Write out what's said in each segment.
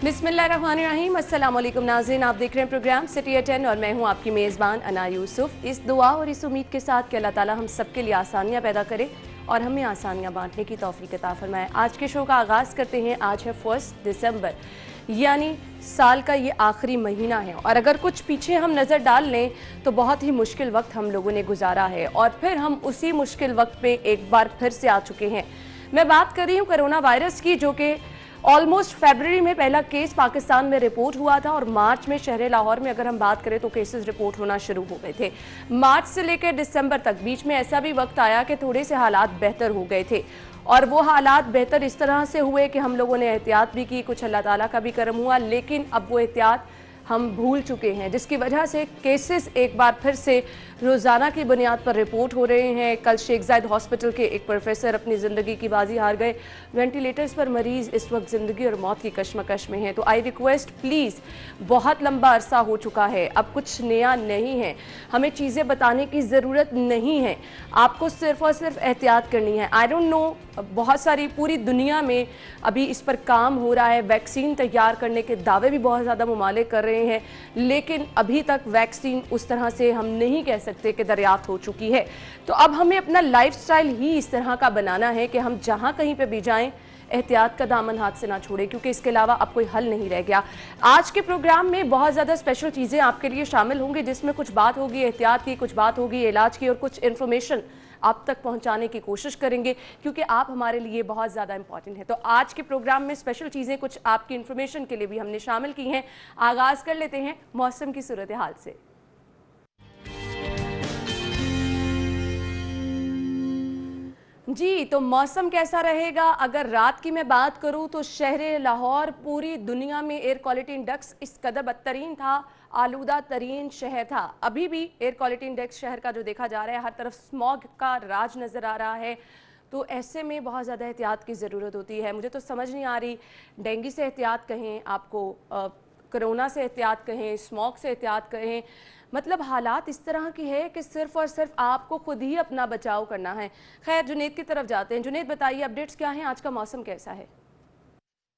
बिस्मिल्लाहिर्रहमानिर्रहीम। अस्सलाम वालेकुम नाज़रीन, आप देख रहे हैं प्रोग्राम सिटी एट 10 और मैं हूं आपकी मेज़बान अना यूसुफ। इस दुआ और इस उम्मीद के साथ कि अल्लाह ताला हम सब के लिए आसानियां पैदा करे और हमें आसानियां बांटने की तौफीक अता फरमाए। आज के शो का आगाज़ करते हैं। आज है 1 दिसंबर, यानी साल का ये आखिरी महीना है और अगर कुछ पीछे हम नज़र डाल लें तो बहुत ही मुश्किल वक्त हम लोगों ने गुजारा है और फिर हम उसी मुश्किल वक्त पे एक बार फिर से आ चुके हैं। मैं बात कर रही हूँ कोरोना वायरस की, जो कि ऑलमोस्ट फरवरी में पहला केस पाकिस्तान में रिपोर्ट हुआ था और मार्च में शहर लाहौर में अगर हम बात करें तो केसेस रिपोर्ट होना शुरू हो गए थे। मार्च से लेकर दिसंबर तक बीच में ऐसा भी वक्त आया कि थोड़े से हालात बेहतर हो गए थे और वो हालात बेहतर इस तरह से हुए कि हम लोगों ने एहतियात भी की, कुछ अल्लाह ताला का भी करम हुआ, लेकिन अब वो एहतियात हम भूल चुके हैं, जिसकी वजह से केसेस एक बार फिर से रोज़ाना की बुनियाद पर रिपोर्ट हो रहे हैं। कल शेख जायद हॉस्पिटल के एक प्रोफेसर अपनी ज़िंदगी की बाजी हार गए। वेंटिलेटर्स पर मरीज़ इस वक्त ज़िंदगी और मौत की कशमकश में हैं। तो आई रिक्वेस्ट प्लीज़, बहुत लंबा अरसा हो चुका है, अब कुछ नया नहीं है, हमें चीज़ें बताने की ज़रूरत नहीं है, आपको सिर्फ और सिर्फ एहतियात करनी है। आई डोंट नो, बहुत सारी पूरी दुनिया में अभी इस पर काम हो रहा है, वैक्सीन तैयार करने के दावे भी बहुत ज़्यादा मुमालिक कर रहे हैं, लेकिन अभी तक वैक्सीन उस तरह से हम नहीं कह सकते कि दरियाफ्त हो चुकी है। तो अब हमें अपना लाइफस्टाइल ही इस तरह का बनाना है कि हम जहाँ कहीं पे भी जाएं एहतियात का दामन हाथ से ना छोड़े, क्योंकि इसके अलावा अब कोई हल नहीं रह गया। आज के प्रोग्राम में बहुत ज़्यादा स्पेशल चीज़ें आपके लिए शामिल होंगी, जिसमें कुछ बात होगी एहतियात की, कुछ बात होगी इलाज की और कुछ इन्फॉर्मेशन आप तक पहुंचाने की कोशिश करेंगे, क्योंकि आप हमारे लिए बहुत ज़्यादा इंपॉर्टेंट है। तो आज के प्रोग्राम में स्पेशल चीज़ें कुछ आपकी इन्फॉर्मेशन के लिए भी हमने शामिल की हैं। आगाज़ कर लेते हैं मौसम की सूरत हाल से। जी, तो मौसम कैसा रहेगा? अगर रात की मैं बात करूं तो शहर लाहौर पूरी दुनिया में एयर क्वालिटी इंडेक्स इस कदर बदतरीन था, आलूदा तरीन शहर था। अभी भी एयर क्वालिटी इंडेक्स शहर का जो देखा जा रहा है, हर तरफ स्मॉग का राज नज़र आ रहा है। तो ऐसे में बहुत ज़्यादा एहतियात की ज़रूरत होती है। मुझे तो समझ नहीं आ रही, डेंगू से एहतियात कहें, आपको कोरोना से एहतियात कहें, स्मॉग से एहतियात कहें, मतलब हालात इस तरह की है कि सिर्फ और सिर्फ आपको खुद ही अपना बचाव करना है। खैर, जुनेद की तरफ जाते हैं। जुनेद, बताइए अपडेट्स क्या हैं, आज का मौसम कैसा है?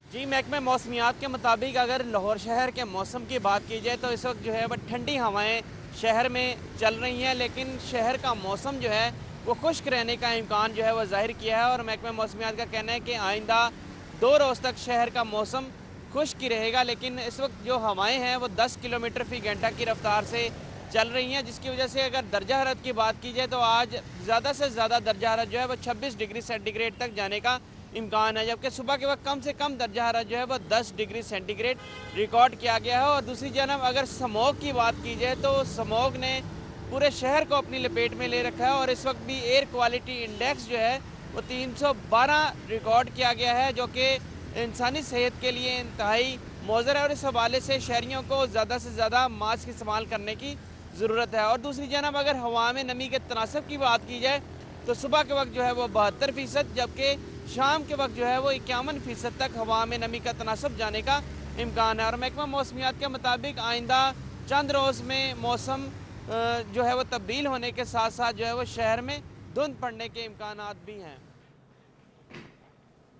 जी, महकमे मौसमियात के मुताबिक अगर लाहौर शहर के मौसम की बात की जाए तो इस वक्त जो है वह ठंडी हवाएं शहर में चल रही हैं, लेकिन शहर का मौसम जो है वो खुश्क रहने का इम्कान जो है वह ज़ाहिर किया है। और महकमे मौसमियात का कहना है कि आइंदा 2 रोज़ तक शहर का मौसम खुश्क ही रहेगा, लेकिन इस वक्त जो हवाएं हैं वो 10 किलोमीटर फ़ी घंटा की रफ्तार से चल रही हैं, जिसकी वजह से अगर दर्जा हरारत की बात की जाए तो आज ज़्यादा से ज़्यादा दर्जा हरारत जो है वह 26 डिग्री सेंटीग्रेड तक जाने का इम्कान है, जबकि सुबह के वक्त कम से कम दर्जा हरारत जो है वह 10 डिग्री सेंटीग्रेड रिकॉर्ड किया गया है। और दूसरी जानब अगर स्मॉग की बात की जाए तो स्मॉग ने पूरे शहर को अपनी लपेट में ले रखा है और इस वक्त भी एयर क्वालिटी इंडेक्स जो है वो 312 रिकॉर्ड किया गया है, जो कि इंसानी सेहत के लिए इंतहाई मौज़र है। और इस हवाले से शहरियों को ज़्यादा से ज़्यादा मास्क इस्तेमाल करने की ज़रूरत है। और दूसरी जानब अगर हवा में नमी के तनासब की बात की जाए तो सुबह के वक्त जो है वो 72%, जबकि शाम के वक्त जो है वो 51% तक हवा में नमी का तनासब जाने का इम्कान है। और महकमा मौसमियात के मुताबिक आइंदा चंद रोज़ में मौसम जो है वो तब्दील होने के साथ साथ जो है वो शहर में धुंध पड़ने के इम्कानात भी हैं।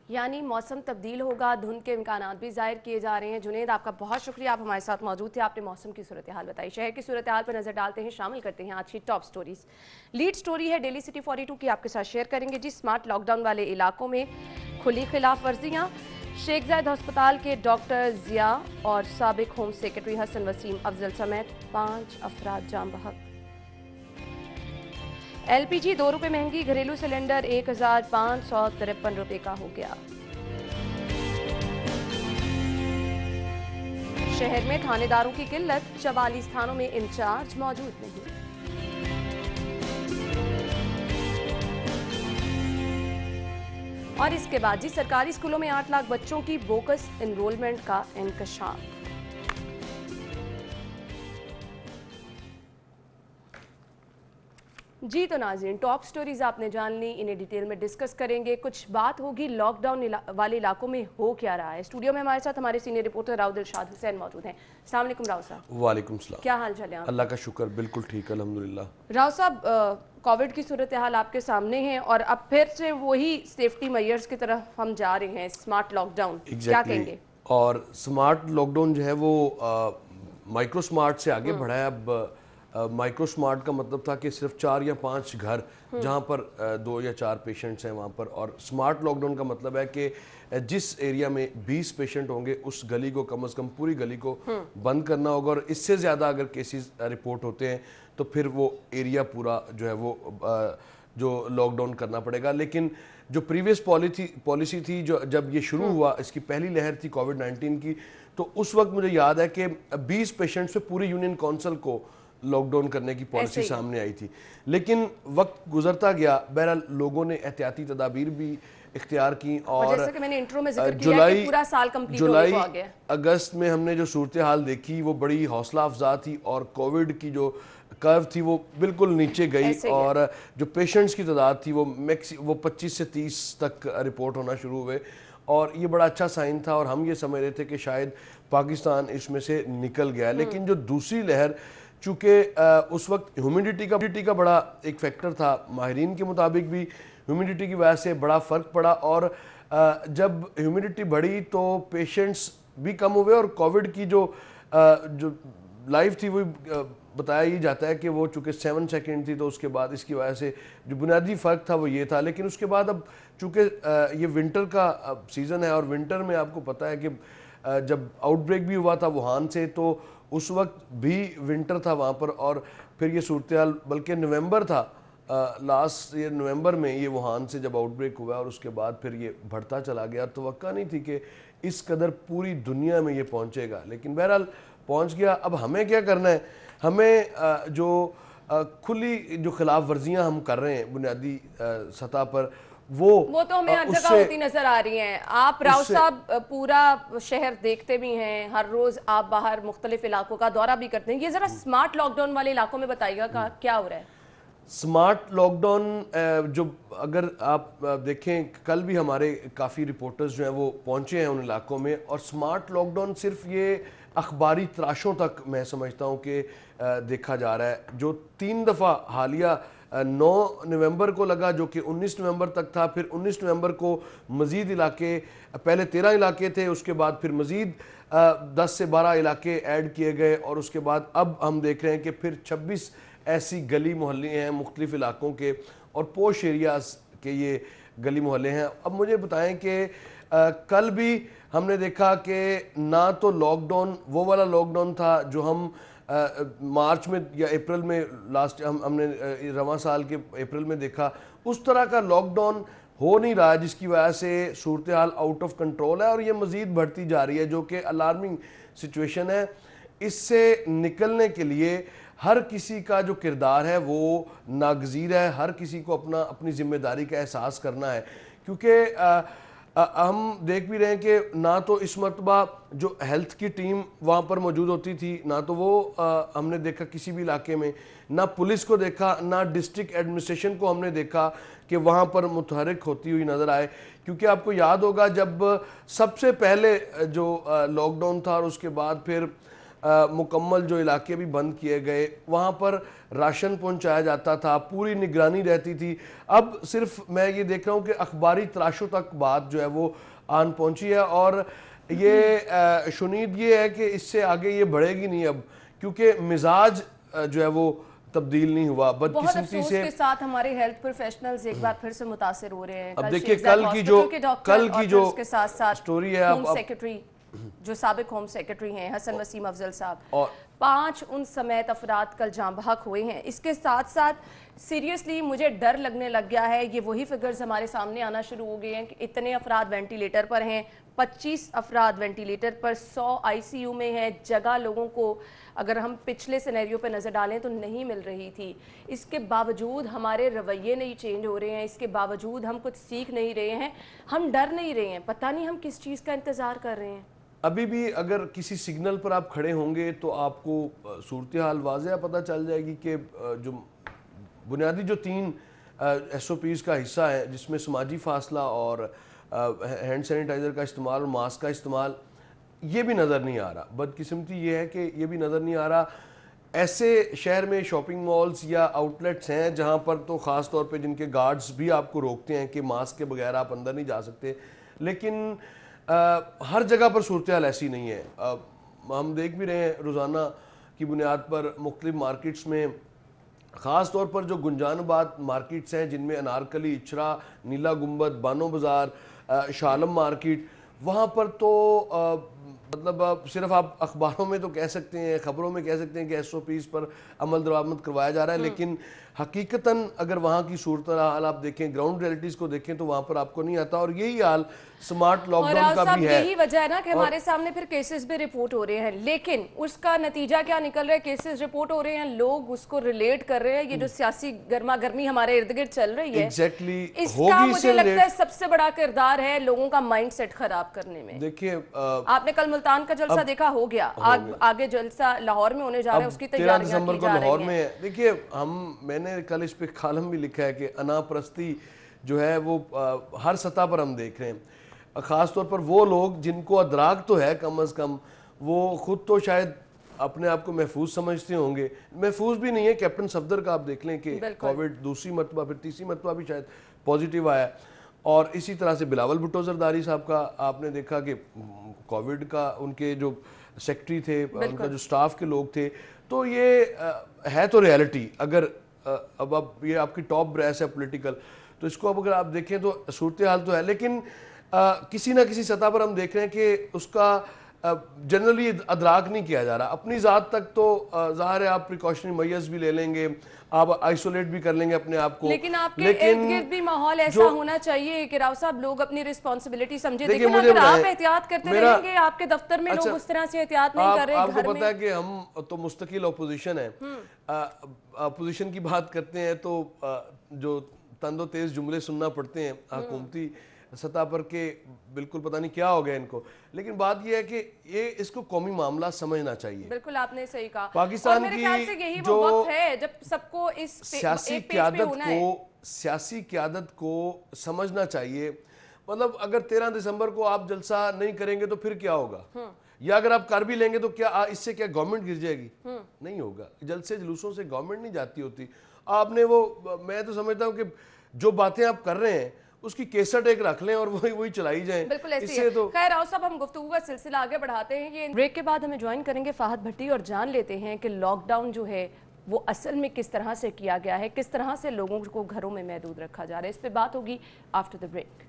यानी मौसम तब्दील होगा, धुंध के इम्कानात भी ज़ाहिर किए जा रहे हैं। जुनेद, आपका बहुत शुक्रिया, आप हमारे साथ मौजूद थे, आपने मौसम की सूरत हाल बताई। शहर की सूरत हाल पर नज़र डालते हैं, शामिल करते हैं आज की टॉप स्टोरीज। लीड स्टोरी है डेली सिटी 42 की, आपके साथ शेयर करेंगे। जी, स्मार्ट लॉकडाउन वाले इलाकों में खुली खिलाफ वर्जियाँ। शेख जायद अस्पताल के डॉक्टर ज़िया और साबिक होम सेक्रेटरी हसन वसीम अफजल समेत 5 अफराद जाम बहक। LPG 2 रुपये महंगी, घरेलू सिलेंडर 1553 रुपये का हो गया। शहर में थानेदारों की किल्लत, 44 थानों में इंचार्ज मौजूद नहीं। और इसके बाद जी, सरकारी स्कूलों में 8 लाख बच्चों की बोकस एनरोलमेंट का इंकशाफ। जी, तो नाज़रीन, टॉप स्टोरीज आपने जान ली, इन्हें डिटेल में डिस्कस करेंगे। कुछ बात होगी लॉकडाउन वाले इलाकों में हो क्या रहा है। स्टूडियो में हमारे साथ हमारे सीनियर रिपोर्टर राव दिलशाद हुसैन मौजूद हैं। अस्सलाम वालेकुम राव साहब। वालेकुम सलाम। क्या हाल चाल है? अल्लाह का शुक्र, बिल्कुल ठीक, अल्हम्दुलिल्लाह। राव साहब, कोविड की सूरत हाल आपके सामने है और अब फिर से वही सेफ्टी मेजर्स की तरफ हम जा रहे हैं, स्मार्ट लॉकडाउन, क्या कहेंगे? اور سمارٹ لاک ڈاؤن جو ہے وہ مائکرو سمارٹ سے آگے بڑھا ہے. اب مائکرو سمارٹ کا مطلب تھا کہ صرف 4 یا 5 گھر جہاں پر 2 یا 4 پیشنٹس ہیں وہاں پر, اور سمارٹ لاک ڈاؤن کا مطلب ہے کہ جس ایریا میں 20 پیشنٹ ہوں گے اس گلی کو کم از کم پوری گلی کو بند کرنا ہوگا, اور اس سے زیادہ اگر کیسز رپورٹ ہوتے ہیں تو پھر وہ ایریا پورا جو ہے وہ جو لاک ڈاؤن کرنا پڑے گا. لیکن جو پریویس پالیسی تھی جو جب یہ شروع ہوا, اس کی پہلی لہر تھی کووڈ-19 کی, تو اس وقت مجھے یاد ہے کہ 20 پیشنٹ سے پوری یونین کونسل کو لاک ڈاؤن کرنے کی پالیسی سامنے آئی تھی. لیکن وقت گزرتا گیا, بہرحال لوگوں نے احتیاطی تدابیر بھی اختیار کی, اور جیسے کہ میں نے انٹرو میں ذکر کیا کہ پورا سال کمپلیٹ ہونے کو آ گیا. اگست میں ہم نے جو صورتحال دیکھی وہ بڑی حوصلہ افزا تھی, اور کووڈ کی جو کرو تھی وہ بالکل نیچے گئی, اور جو پیشنٹس کی تعداد تھی وہ 25 سے 30 تک رپورٹ ہونا شروع ہوئے, اور یہ بڑا اچھا سائن تھا, اور ہم یہ سمجھ رہے تھے کہ شاید پاکستان اس میں سے نکل گیا. لیکن جو دوسری لہر, چونکہ اس وقت ہیومیڈیٹی کا بڑا ایک فیکٹر تھا, ماہرین کے مطابق بھی ہیومیڈیٹی کی وجہ سے بڑا فرق پڑا, اور جب ہیومیڈیٹی بڑھی تو پیشنٹس بھی کم ہوئے, اور کووڈ کی جو لائف تھی وہ بتایا ہی جاتا ہے کہ وہ چونکہ 7 سیکنڈ تھی, تو اس کے بعد اس کی وجہ سے جو بنیادی فرق تھا وہ یہ تھا. لیکن اس کے بعد اب چونکہ یہ ونٹر کا سیزن ہے, اور ونٹر میں آپ کو پتہ ہے کہ جب آؤٹ بریک بھی ہوا تھا ووہان سے, تو اس وقت بھی ونٹر تھا وہاں پر, اور پھر یہ صورتحال بلکہ نومبر تھا, لاسٹ ایئر نومبر میں یہ ووہان سے جب آؤٹ بریک ہوا, اور اس کے بعد پھر یہ بڑھتا چلا گیا. توقع نہیں تھی کہ اس قدر پوری دنیا میں یہ پہنچے گا, لیکن بہرحال پہنچ گیا. اب ہمیں کیا کرنا ہے, ہمیں جو کھلی جو خلاف ورزیاں ہم کر رہے ہیں بنیادی سطح پر, وہ تو ہمیں ہر جگہ ہوتی نظر آ رہی ہیں. آپ راؤ صاحب پورا شہر دیکھتے بھی ہیں, ہر روز آپ باہر مختلف علاقوں کا دورہ بھی کرتے ہیں. یہ ذرا سمارٹ لاک ڈاؤن والے علاقوں میں بتائیے گا کیا ہو رہا ہے. سمارٹ لاک ڈاؤن جو اگر آپ دیکھیں, کل بھی ہمارے کافی رپورٹرز جو ہیں وہ پہنچے ہیں ان علاقوں میں, اور سمارٹ لاک ڈاؤن صرف یہ اخباری تراشوں تک میں سمجھتا ہوں کہ دیکھا جا رہا ہے. جو 3 دفعہ حالیہ 9 نومبر کو لگا جو کہ 19 نومبر تک تھا, پھر 19 نومبر کو مزید علاقے, پہلے 13 علاقے تھے, اس کے بعد پھر مزید 10 سے 12 علاقے ایڈ کیے گئے, اور اس کے بعد اب ہم دیکھ رہے ہیں کہ پھر 26 ایسی گلی محلے ہیں مختلف علاقوں کے, اور پوش ایریاز کے یہ گلی محلے ہیں. اب مجھے بتائیں کہ کل بھی ہم نے دیکھا کہ نہ تو لاک ڈاؤن وہ والا لاک ڈاؤن تھا جو ہم مارچ میں یا اپریل میں لاسٹ ہم نے رواں سال کے اپریل میں دیکھا, اس طرح کا لاک ڈاؤن ہو نہیں رہا, جس کی وجہ سے صورتحال آؤٹ آف کنٹرول ہے, اور یہ مزید بڑھتی جا رہی ہے, جو کہ الارمنگ سچویشن ہے. اس سے نکلنے کے لیے ہر کسی کا جو کردار ہے وہ ناگزیر ہے, ہر کسی کو اپنی ذمہ داری کا احساس کرنا ہے. کیونکہ ہم دیکھ بھی رہے ہیں کہ نہ تو اس مرتبہ جو ہیلتھ کی ٹیم وہاں پر موجود ہوتی تھی, نہ تو وہ ہم نے دیکھا کسی بھی علاقے میں, نہ پولیس کو دیکھا, نہ ڈسٹرکٹ ایڈمنسٹریشن کو ہم نے دیکھا کہ وہاں پر متحرک ہوتی ہوئی نظر آئے. کیونکہ آپ کو یاد ہوگا جب سب سے پہلے جو لاک ڈاؤن تھا, اور اس کے بعد پھر مکمل جو علاقے بھی بند کیے گئے, وہاں پر راشن پہنچایا جاتا تھا, پوری نگرانی رہتی تھی. اب صرف میں یہ دیکھ رہا ہوں کہ اخباری تراشوں تک بات جو ہے وہ آن پہنچی ہے, اور یہ شنید یہ ہے کہ اس سے آگے یہ بڑھے گی نہیں اب, کیونکہ مزاج جو ہے وہ تبدیل نہیں ہوا. بہت افسوس کے ساتھ ہمارے ہیلتھ پروفیشنلز ایک بار پھر سے متاثر ہو رہے ہیں. اب دیکھیں کل کی جو سٹوری ہے, ہوم سیکرٹری جو سابق ہوم سیکرٹری ہیں حسن وسیم افضل صاحب, 5 ان سمیت افراد کل جاں بحق ہوئے ہیں. اس کے ساتھ ساتھ سیریسلی مجھے ڈر لگنے لگ گیا ہے, یہ وہی فگرز ہمارے سامنے آنا شروع ہو گئے ہیں کہ اتنے افراد وینٹیلیٹر پر ہیں, 25 افراد ventilator per, 100 I C you میں ہیں. جگہ لوگوں کو اگر ہم پچھلے سینیریو پہ نظر ڈالیں تو نہیں مل رہی تھی. اس کے باوجود ہمارے رویے نہیں چینج ہو رہے ہیں, اس کے باوجود ہم کچھ سیکھ نہیں رہے ہیں, ہم ڈر نہیں رہے ہیں. پتہ نہیں ہم کس چیز کا انتظار کر رہے ہیں. ابھی بھی اگر کسی سگنل پر آپ کھڑے ہوں گے تو آپ کو صورتحال واضح پتہ چل جائے گی کہ جو بنیادی جو 3 ایس او پیز کا حصہ ہے, جس میں سماجی فاصلہ اور ہینڈ سینیٹائزر کا استعمال اور ماسک کا استعمال, یہ بھی نظر نہیں آ رہا. بدقسمتی یہ ہے کہ یہ بھی نظر نہیں آ رہا. ایسے شہر میں شاپنگ مالز یا آؤٹ لیٹس ہیں جہاں پر تو خاص طور پہ جن کے گارڈز بھی آپ کو روکتے ہیں کہ ماسک کے بغیر آپ اندر نہیں جا سکتے, لیکن ہر جگہ پر صورتحال ایسی نہیں ہے. ہم دیکھ بھی رہے ہیں روزانہ کی بنیاد پر مختلف مارکیٹس میں، خاص طور پر جو گنجان آباد مارکیٹس ہیں جن میں انارکلی، اچھرا، نیلا گنبد، بانو بازار، شالم مارکیٹ، وہاں پر تو مطلب صرف آپ اخباروں میں تو کہہ سکتے ہیں، خبروں میں کہہ سکتے ہیں کہ ایس او پیز پر عمل درآمد کروایا جا رہا ہے، لیکن حقیقتاً اگر وہاں کی صورتحال آپ دیکھیں، گراؤنڈ ریئلٹیز کو دیکھیں تو وہاں پر آپ کو نہیں آتا. اور یہی حال سمارٹ لاک ڈاؤن کا بھی ہے. یہی وجہ ہے نا کہ ہمارے سامنے پھر کیسز بھی رپورٹ ہو رہے ہیں، لیکن اس کا نتیجہ کیا نکل رہا ہے؟ کیسز رپورٹ ہو رہے ہیں، لوگ اس کو ریلیٹ کر رہے ہیں. یہ جو سیاسی گرما گرمی ہمارے ارد گرد چل رہی ہے، اس کا مجھے لگتا ہے سب سے بڑا کردار ہے لوگوں کا مائنڈ سیٹ خراب کرنے میں. دیکھیے آپ نے کل ملتان کا جلسہ دیکھا، ہو گیا، آگے جلسہ لاہور میں ہونے جا رہا ہے، اس کی تیاریاں کی جا رہی ہیں. 13 دسمبر کو لاہور میں ہے. دیکھیے میں نے کل اس پہ کالم بھی لکھا ہے کہ انا پرستی جو ہے وہ ہر سطح پر ہم دیکھ رہے ہیں. خاص طور پر وہ لوگ جن کو ادراک تو ہے کم از کم، وہ خود تو شاید اپنے آپ کو محفوظ سمجھتے ہوں گے، محفوظ بھی نہیں ہے. کیپٹن صفدر کا آپ دیکھ لیں کہ کووڈ دوسری مرتبہ، پھر تیسری مرتبہ بھی شاید پازیٹیو آیا. اور اسی طرح سے بلاول بھٹو زرداری صاحب کا آپ نے دیکھا کہ کووڈ کا ان کے جو سیکٹری تھے، ان کا جو سٹاف کے لوگ تھے. تو یہ ہے تو ریالٹی. اگر اب یہ آپ کی ٹاپ بریس ہے پولیٹیکل، تو اس کو اب اگر آپ دیکھیں تو صورتحال تو ہے، لیکن کسی نہ کسی سطح پر ہم دیکھ رہے ہیں کہ اس کا جنرلی ادراک نہیں کیا جا رہا. اپنی ذات تک تو ظاہر ہے آپ پریکاشنری میئرز بھی لے لیں گے، آپ آئسولیٹ بھی کر لیں گے اپنے آپ کو، لیکن آپ کے ارد گرد بھی ماحول ایسا ہونا چاہیے کہ راؤ صاحب لوگ اپنی رسپانسبلٹی سمجھے. دیکھیں اگر آپ احتیاط کرتے رہیں گے، آپ کے دفتر میں لوگ اس طرح سے احتیاط نہیں کر رہے، آپ کو پتا ہے کہ ہم تو مستقل اپوزیشن ہے. اپوزیشن کی بات کرتے ہیں تو جو تند و تیز جملے سننا پڑتے ہیں حکومتی سطح پر کہ بالکل پتہ نہیں کیا ہو گیا ان کو. لیکن بات یہ ہے کہ یہ اس کو قومی معاملہ سمجھنا چاہیے. بالکل آپ نے صحیح کہا. پاکستان کی جو وقت ہے جب سب کو اس سیاسی قیادت کو سمجھنا چاہیے. مطلب اگر 13 دسمبر کو آپ جلسہ نہیں کریں گے تو پھر کیا ہوگا؟ یا اگر آپ کر بھی لیں گے تو کیا اس سے کیا گورنمنٹ گر جائے گی؟ نہیں ہوگا. جلسے جلوسوں سے گورنمنٹ نہیں جاتی ہوتی. آپ نے وہ، میں تو سمجھتا ہوں کہ جو باتیں آپ کر رہے ہیں اس کی کیسٹ ایک رکھ لیں اور وہی چلائی جائیں. بالکل ایسی ہے. خیر راؤ صاحب، ہم گفتگو کا سلسلہ آگے بڑھاتے ہیں. یہ بریک کے بعد ہمیں جوائن کریں گے فہد بھٹی اور جان لیتے ہیں کہ لاک ڈاؤن جو ہے وہ اصل میں کس طرح سے کیا گیا ہے، کس طرح سے لوگوں کو گھروں میں محدود رکھا جا رہا ہے. اس پہ بات ہوگی آفٹر دا بریک.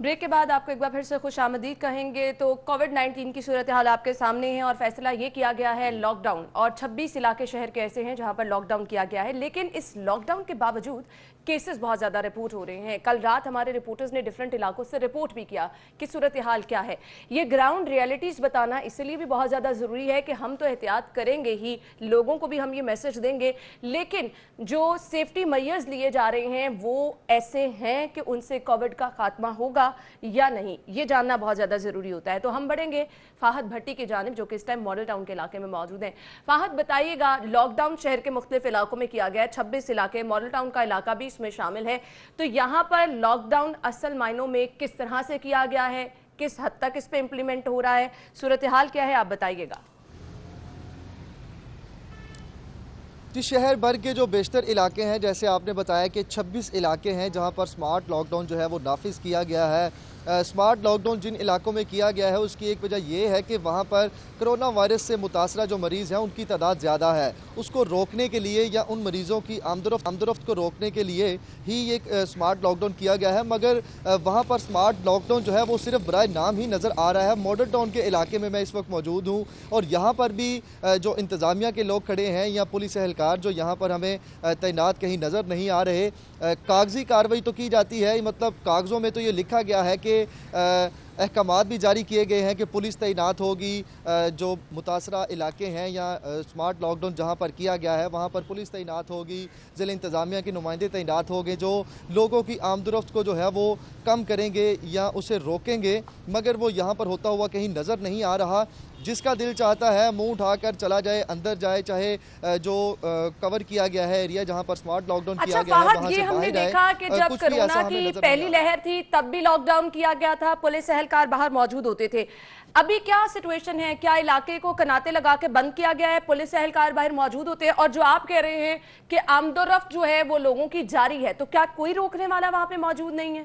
بریک کے بعد آپ کو ایک بار پھر سے خوش آمدید کہیں گے. تو کووڈ-19 کی صورتحال آپ کے سامنے ہے اور فیصلہ یہ کیا گیا ہے لاک ڈاؤن، اور 26 علاقے شہر کے ایسے ہیں جہاں پر لاک ڈاؤن کیا گیا ہے. لیکن اس لاک ڈاؤن کے باوجود کیسز بہت زیادہ رپورٹ ہو رہے ہیں. کل رات ہمارے رپورٹرز نے ڈیفرنٹ علاقوں سے رپورٹ بھی کیا کہ صورتحال کیا ہے. یہ گراؤنڈ ریالٹیز بتانا اس لیے بھی بہت زیادہ ضروری ہے کہ ہم تو احتیاط کریں گے ہی، لوگوں کو بھی ہم یہ میسج دیں گے، لیکن جو سیفٹی میئرز لیے جا رہے ہیں وہ ایسے ہیں کہ ان سے کووڈ کا خاتمہ ہوگا یا نہیں، یہ جاننا بہت زیادہ ضروری ہوتا ہے. تو ہم بڑھیں گے فہد بھٹی کی جانب جو کہ اس ٹائم ماڈل ٹاؤن کے علاقے میں موجود ہیں. فہد بتائیے گا، لاک ڈاؤن شہر کے مختلف علاقوں میں کیا گیا ہے، 26 علاقے، ماڈل ٹاؤن کا علاقہ بھی اس میں شامل ہے. تو یہاں پر لاک ڈاؤن اصل معنوں میں کس طرح سے کیا گیا ہے، کس حد تک اس پہ امپلیمنٹ ہو رہا ہے، صورتحال کیا ہے، آپ بتائیے گا. شہر بھر کے جو بیشتر علاقے ہیں، جیسے آپ نے بتایا کہ 26 علاقے ہیں جہاں پر سمارٹ لاک ڈاؤن جو ہے وہ نافذ کیا گیا ہے. سمارٹ لاک ڈاؤن جن علاقوں میں کیا گیا ہے اس کی ایک وجہ یہ ہے کہ وہاں پر کرونا وائرس سے متاثرہ جو مریض ہیں ان کی تعداد زیادہ ہے. اس کو روکنے کے لیے یا ان مریضوں کی آمد و رفت کو روکنے کے لیے ہی یہ سمارٹ لاک ڈاؤن کیا گیا ہے. مگر وہاں پر سمارٹ لاک ڈاؤن جو ہے وہ صرف برائے نام ہی نظر آ رہا ہے. ماڈل ٹاؤن کے علاقے میں اس وقت موجود ہوں اور یہاں پر بھی جو انتظامیہ کے لوگ کھڑے ہیں یا پولیس اہلکار جو یہاں پر ہمیں تعینات کہیں نظر نہیں آ رہے. کاغذی کارروائی تو کی جاتی ہے، مطلب کاغذوں میں تو یہ لکھا گیا ہے کہ احکامات بھی جاری کیے گئے ہیں کہ پولیس تعینات ہوگی. جو متاثرہ علاقے ہیں یا سمارٹ لاک ڈاؤن جہاں پر کیا گیا ہے وہاں پر پولیس تعینات ہوگی، ضلع انتظامیہ کے نمائندے تعینات ہوں گے جو لوگوں کی آمد و رفت کو جو ہے وہ کم کریں گے یا اسے روکیں گے. مگر وہ یہاں پر ہوتا ہوا کہیں نظر نہیں آ رہا. جس کا دل چاہتا ہے منہ اٹھا کر چلا جائے، اندر جائے، چاہے جو کور کیا گیا ہے ایریا جہاں پر سمارٹ لاک ڈاؤن کیا گیا ہے وہاں سے باہر جائے. دیکھا کہ جب کرونا کی پہلی لہر تھی تب بھی لاک ڈاؤن کیا گیا تھا، پولیس اہلکار باہر موجود ہوتے تھے. ابھی کیا سچویشن ہے؟ کیا علاقے کو کناتے لگا کے بند کیا گیا ہے، پولیس اہلکار باہر موجود ہوتے ہیں، اور جو آپ کہہ رہے ہیں کہ آمد و رفت جو ہے وہ لوگوں کی جاری ہے، تو کیا کوئی روکنے والا وہاں پہ موجود نہیں ہے؟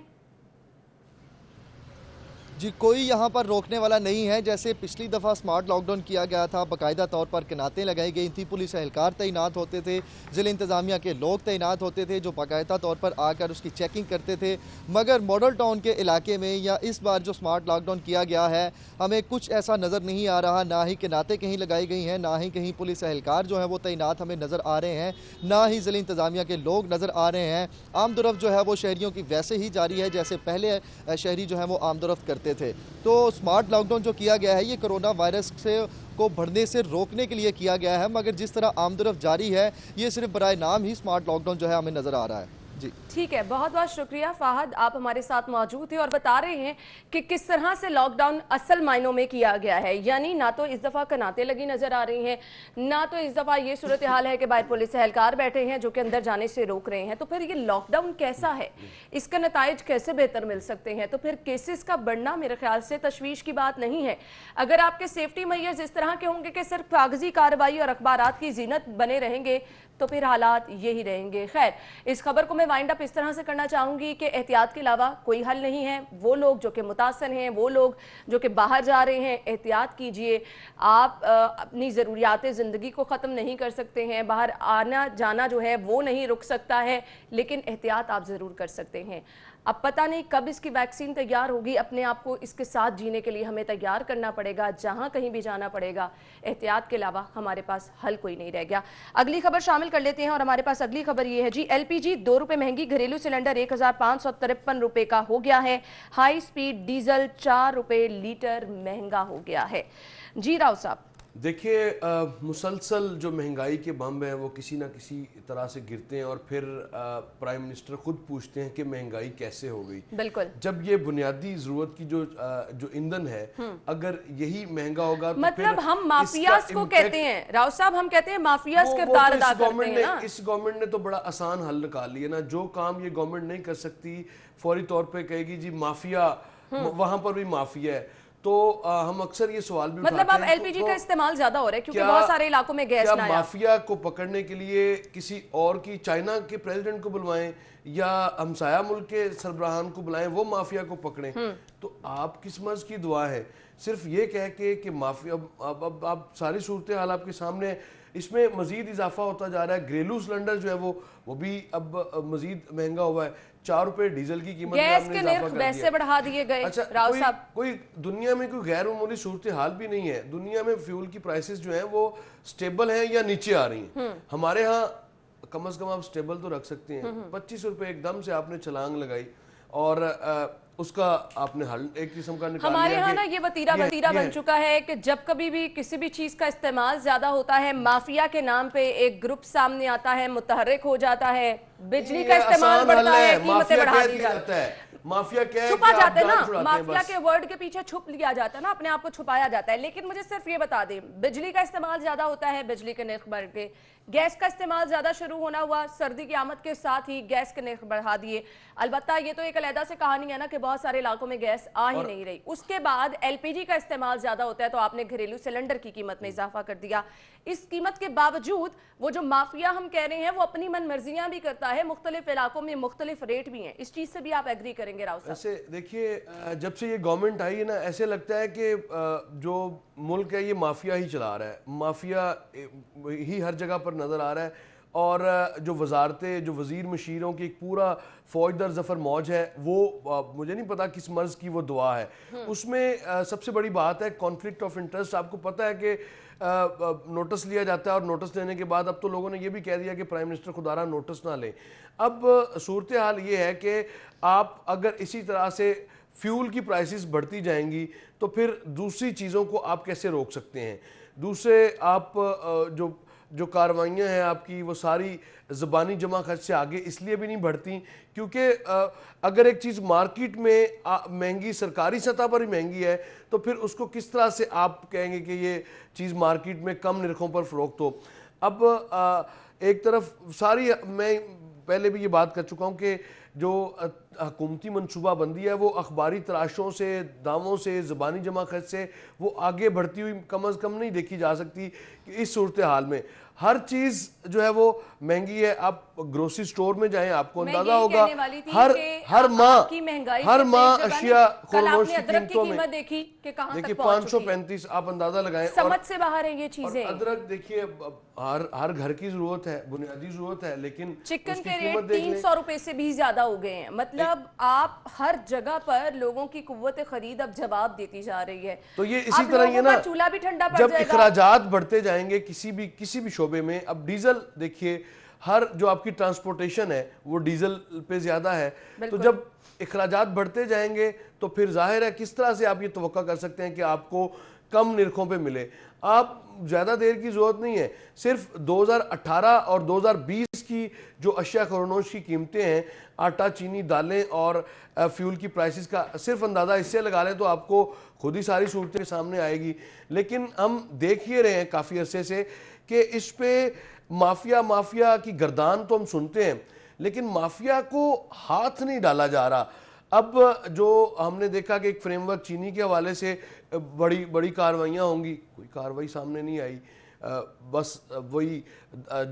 जी कोई यहाँ पर रोकने वाला नहीं है। जैसे पिछली दफ़ा स्मार्ट लॉकडाउन किया गया था, बाकायदा तौर पर किनातें लगाई गई थी, पुलिस एहलकार तैनात होते थे, ज़िला इंतज़ामिया के लोग तैनात होते थे जो बाकायदा तौर पर आकर उसकी चेकिंग करते थे। मगर मॉडल टाउन के इलाके में या इस बार जो स्मार्ट लॉकडाउन किया गया है, हमें कुछ ऐसा नज़र नहीं आ रहा। ना ही किनातें कहीं लगाई गई हैं, ना ही कहीं पुलिस एहलकार जो है वो तैनात हमें नज़र आ रहे हैं, ना ही ज़िला इंतज़ामिया के लोग नज़र आ रहे हैं। आमदोरफ्त जो है वो शहरियों की वैसे ही जारी है जैसे पहले शहरी जो है वो आमदोरफ्त करते थे। तो स्मार्ट लॉकडाउन जो किया गया है ये कोरोना वायरस से को बढ़ने से रोकने के लिए किया गया है, मगर जिस तरह आमदोरफ्त जारी है ये सिर्फ बराए नाम ही स्मार्ट लॉकडाउन जो है हमें नज़र आ रहा है। जी ठीक है, बहुत बहुत शुक्रिया फाहद, आप हमारे साथ मौजूद थे और बता रहे हैं कि किस तरह से लॉकडाउन असल मायनों में किया गया है। यानी ना तो इस दफ़ा कनातें लगी नज़र आ रही हैं, ना तो इस दफ़ा ये सूरत हाल है कि बाहर पुलिस एहलकार बैठे हैं जो कि अंदर जाने से रोक रहे हैं। तो फिर ये लॉकडाउन कैसा है, इसका नताइज कैसे बेहतर मिल सकते हैं? तो फिर केसेस का बढ़ना मेरे ख्याल से तशवीश की बात नहीं है। अगर आपके सेफ्टी मैयर्स इस तरह के होंगे कि सिर्फ कागजी कार्रवाई और अखबारात की जीनत बने रहेंगे तो फिर हालात यही रहेंगे। खैर, इस खबर को मैं वाइंड अप इस तरह से करना चाहूँगी कि एहतियात के अलावा कोई हल नहीं है। वो लोग जो कि मुतासर हैं, वो लोग जो कि बाहर जा रहे हैं, एहतियात कीजिए। आप अपनी ज़रूरियात ज़िंदगी को ख़त्म नहीं कर सकते हैं, बाहर आना जाना जो है वो नहीं रुक सकता है, लेकिन एहतियात आप ज़रूर कर सकते हैं। अब पता नहीं कब इसकी वैक्सीन तैयार होगी, अपने आप को इसके साथ जीने के लिए हमें तैयार करना पड़ेगा, जहां कहीं भी जाना पड़ेगा। एहतियात के अलावा हमारे पास हल कोई नहीं रह गया। अगली खबर शामिल कर लेते हैं और हमारे पास अगली खबर ये है जी, एलपीजी 2 रुपये महंगी, घरेलू सिलेंडर 1553 रुपये का हो गया है। हाई स्पीड डीजल 4 रुपये लीटर महंगा हो गया है। जी राव साहब, देखिए, मुसलसल जो महंगाई के बम हैं वो किसी ना किसी तरह से गिरते हैं और फिर प्राइम मिनिस्टर खुद पूछते हैं कि महंगाई कैसे हो गई। बिल्कुल, जब ये बुनियादी जरूरत की जो ईंधन है अगर यही महंगा होगा तो मतलब फिर हम माफियाज को कहते हैं, राव साहब, हम कहते हैं माफियाज किरदार अदा करते हैं ना। इस गवर्नमेंट ने तो बड़ा आसान हल निकाल लिया ना। जो काम ये गवर्नमेंट नहीं कर सकती फौरी तौर पे कहेगी जी माफिया, वहां पर भी माफिया है। तो हम अक्सर ये सवाल भी मतलब अब एलपीजी का इस्तेमाल ज्यादा हो रहा है क्योंकि बहुत सारे इलाकों में गैस ना आया। माफिया को पकड़ने के लिए किसी और की, चाइना के प्रेसिडेंट को बुलवाएं या हमसाया मुल्क के सरबराहान को बुलाएं, वो माफिया को पकड़ें। तो आप किस मर्ज की दुआ है? सिर्फ ये कह के कि माफिया, अब आप सारी सूरत हाल आपके सामने है। इसमें मजीद इजाफा होता जा रहा है। घरेलू सिलेंडर जो है वो भी अब मजीद महंगा हुआ है। 4 रुपए डीजल की कीमत, गैस के निर्ख वैसे बढ़ा दिए गए। अच्छा, राव साहब, कोई दुनिया में कोई गैर मामूली सूरत हाल भी नहीं है। दुनिया में फ्यूल की प्राइसेस जो हैं वो स्टेबल हैं या नीचे आ रही हैं। हमारे यहाँ कम से कम आप स्टेबल तो रख सकते हैं। 25 रुपए एकदम से आपने छलांग लगाई और उसका आपने हल एक किस्म का निकाल हमारे लिया यहाँ ना ये वतीरा बन चुका है कि जब कभी भी किसी भी चीज का इस्तेमाल ज्यादा होता है, माफिया के नाम पे एक ग्रुप सामने आता है, मुतहर्रिक हो जाता है, बिजली का इस्तेमाल बढ़ता है, कीमतें बढ़ा दी जाती है। माफिया क्या है, छुपा जाते हैं ना, माफिया के वर्ड के पीछे छुप लिया जाता है ना, अपने आप को छुपाया जाता है। लेकिन मुझे सिर्फ ये बता दें, बिजली का इस्तेमाल ज्यादा होता है, बिजली के निर्ख बढ़ गए। गैस का इस्तेमाल ज्यादा शुरू होना हुआ, सर्दी की आमद के साथ ही गैस के निर्ख बढ़ा दिए। अलबत्ता ये तो एक अलहदा से कहानी है ना कि बहुत सारे इलाकों में गैस आ ही नहीं रही। उसके बाद एलपीजी का इस्तेमाल ज्यादा होता है तो आपने घरेलू सिलेंडर की कीमत में इजाफा कर दिया। इस कीमत के बावजूद वो जो माफिया हम कह रहे हैं वो अपनी मन मर्जियां भी करता है, मुख्तलिफ इलाकों में मुख्तलिफ रेट भी हैं। इस चीज से भी आप एग्री करेंगे राव साहब? ऐसे देखिए, जब से ये गवर्नमेंट आई है ना, ऐसे लगता है कि जो मुल्क है ये माफिया ही चला रहा है, माफिया ही हर जगह पर नजर आ रहा है। और जो वजारतें, जो वजीर मशीरों की एक पूरा फौजदार जफर मौज है, वो मुझे नहीं पता किस मर्ज की वो दुआ है। उसमें सबसे बड़ी बात है कॉन्फ्लिक्ट ऑफ इंटरेस्ट। आपको पता है कि नोटिस लिया जाता है और नोटिस लेने के बाद अब तो लोगों ने ये भी कह दिया कि प्राइम मिनिस्टर खुदारा नोटिस ना लें। अब सूरत हाल ये है कि आप अगर इसी तरह से फ्यूल की प्राइसेस बढ़ती जाएंगी तो फिर दूसरी चीज़ों को आप कैसे रोक सकते हैं? दूसरे आप जो कार्रवाइयाँ हैं आपकी वो सारी ज़बानी जमा खर्च से आगे इसलिए भी नहीं बढ़ती क्योंकि अगर एक चीज़ मार्केट में महंगी, सरकारी सतह पर ही महंगी है तो फिर उसको किस तरह से आप कहेंगे कि ये चीज़ मार्केट में कम निरखों पर फ़रोख्त हो। अब एक तरफ सारी, मैं पहले भी ये बात कर चुका हूँ कि जो حکومتی منصوبہ بندی ہے وہ اخباری تراشوں سے، دعووں سے، زبانی جمع خرچ سے وہ آگے بڑھتی ہوئی کم از کم نہیں دیکھی جا سکتی کہ اس صورتحال میں ہر چیز جو ہے وہ مہنگی ہے. آپ گروسری سٹور میں جائیں آپ کو اندازہ ہوگا ہر ماہ اشیاء خورنوش کی قیمتوں میں دیکھیے 535 آپ اندازہ لگائیں. سمجھ سے باہر ہیں یہ چیزیں. ادرک دیکھیے ہر گھر کی ضرورت ہے، بنیادی ضرورت ہے، لیکن چکن کے ریٹ 300 روپے سے بھی زیادہ ہو گئے ہیں. مطلب آپ ہر جگہ پر لوگوں کی قوت خرید اب جواب دیتی جا رہی ہے. تو یہ اسی طرح یہ نا چولہا بھی ٹھنڈا پڑ جب جائے گا. اخراجات بڑھتے جائیں گے کسی بھی شعبے میں. اب ڈیزل دیکھیے، ہر جو آپ کی ٹرانسپورٹیشن ہے وہ ڈیزل پہ زیادہ ہے. تو جب اخراجات بڑھتے جائیں گے تو پھر ظاہر ہے کس طرح سے آپ یہ توقع کر سکتے ہیں کہ آپ کو کم نرخوں پہ ملے. آپ زیادہ دیر کی ضرورت نہیں ہے، صرف 2018 اور 2020 کی جو اشیاء خورنوش کی قیمتیں ہیں، آٹا، چینی، دالیں اور فیول کی پرائسز کا صرف اندازہ اس سے لگا لیں تو آپ کو خود ہی ساری صورتیں سامنے آئے گی. لیکن ہم دیکھ ہی رہے ہیں کافی عرصے سے کہ اس پہ مافیا کی گردان تو ہم سنتے ہیں لیکن مافیا کو ہاتھ نہیں ڈالا جا رہا. اب جو ہم نے دیکھا کہ ایک فریم ورک چینی کے حوالے سے بڑی کارروائیاں ہوں گی، کوئی کارروائی سامنے نہیں آئی. بس وہی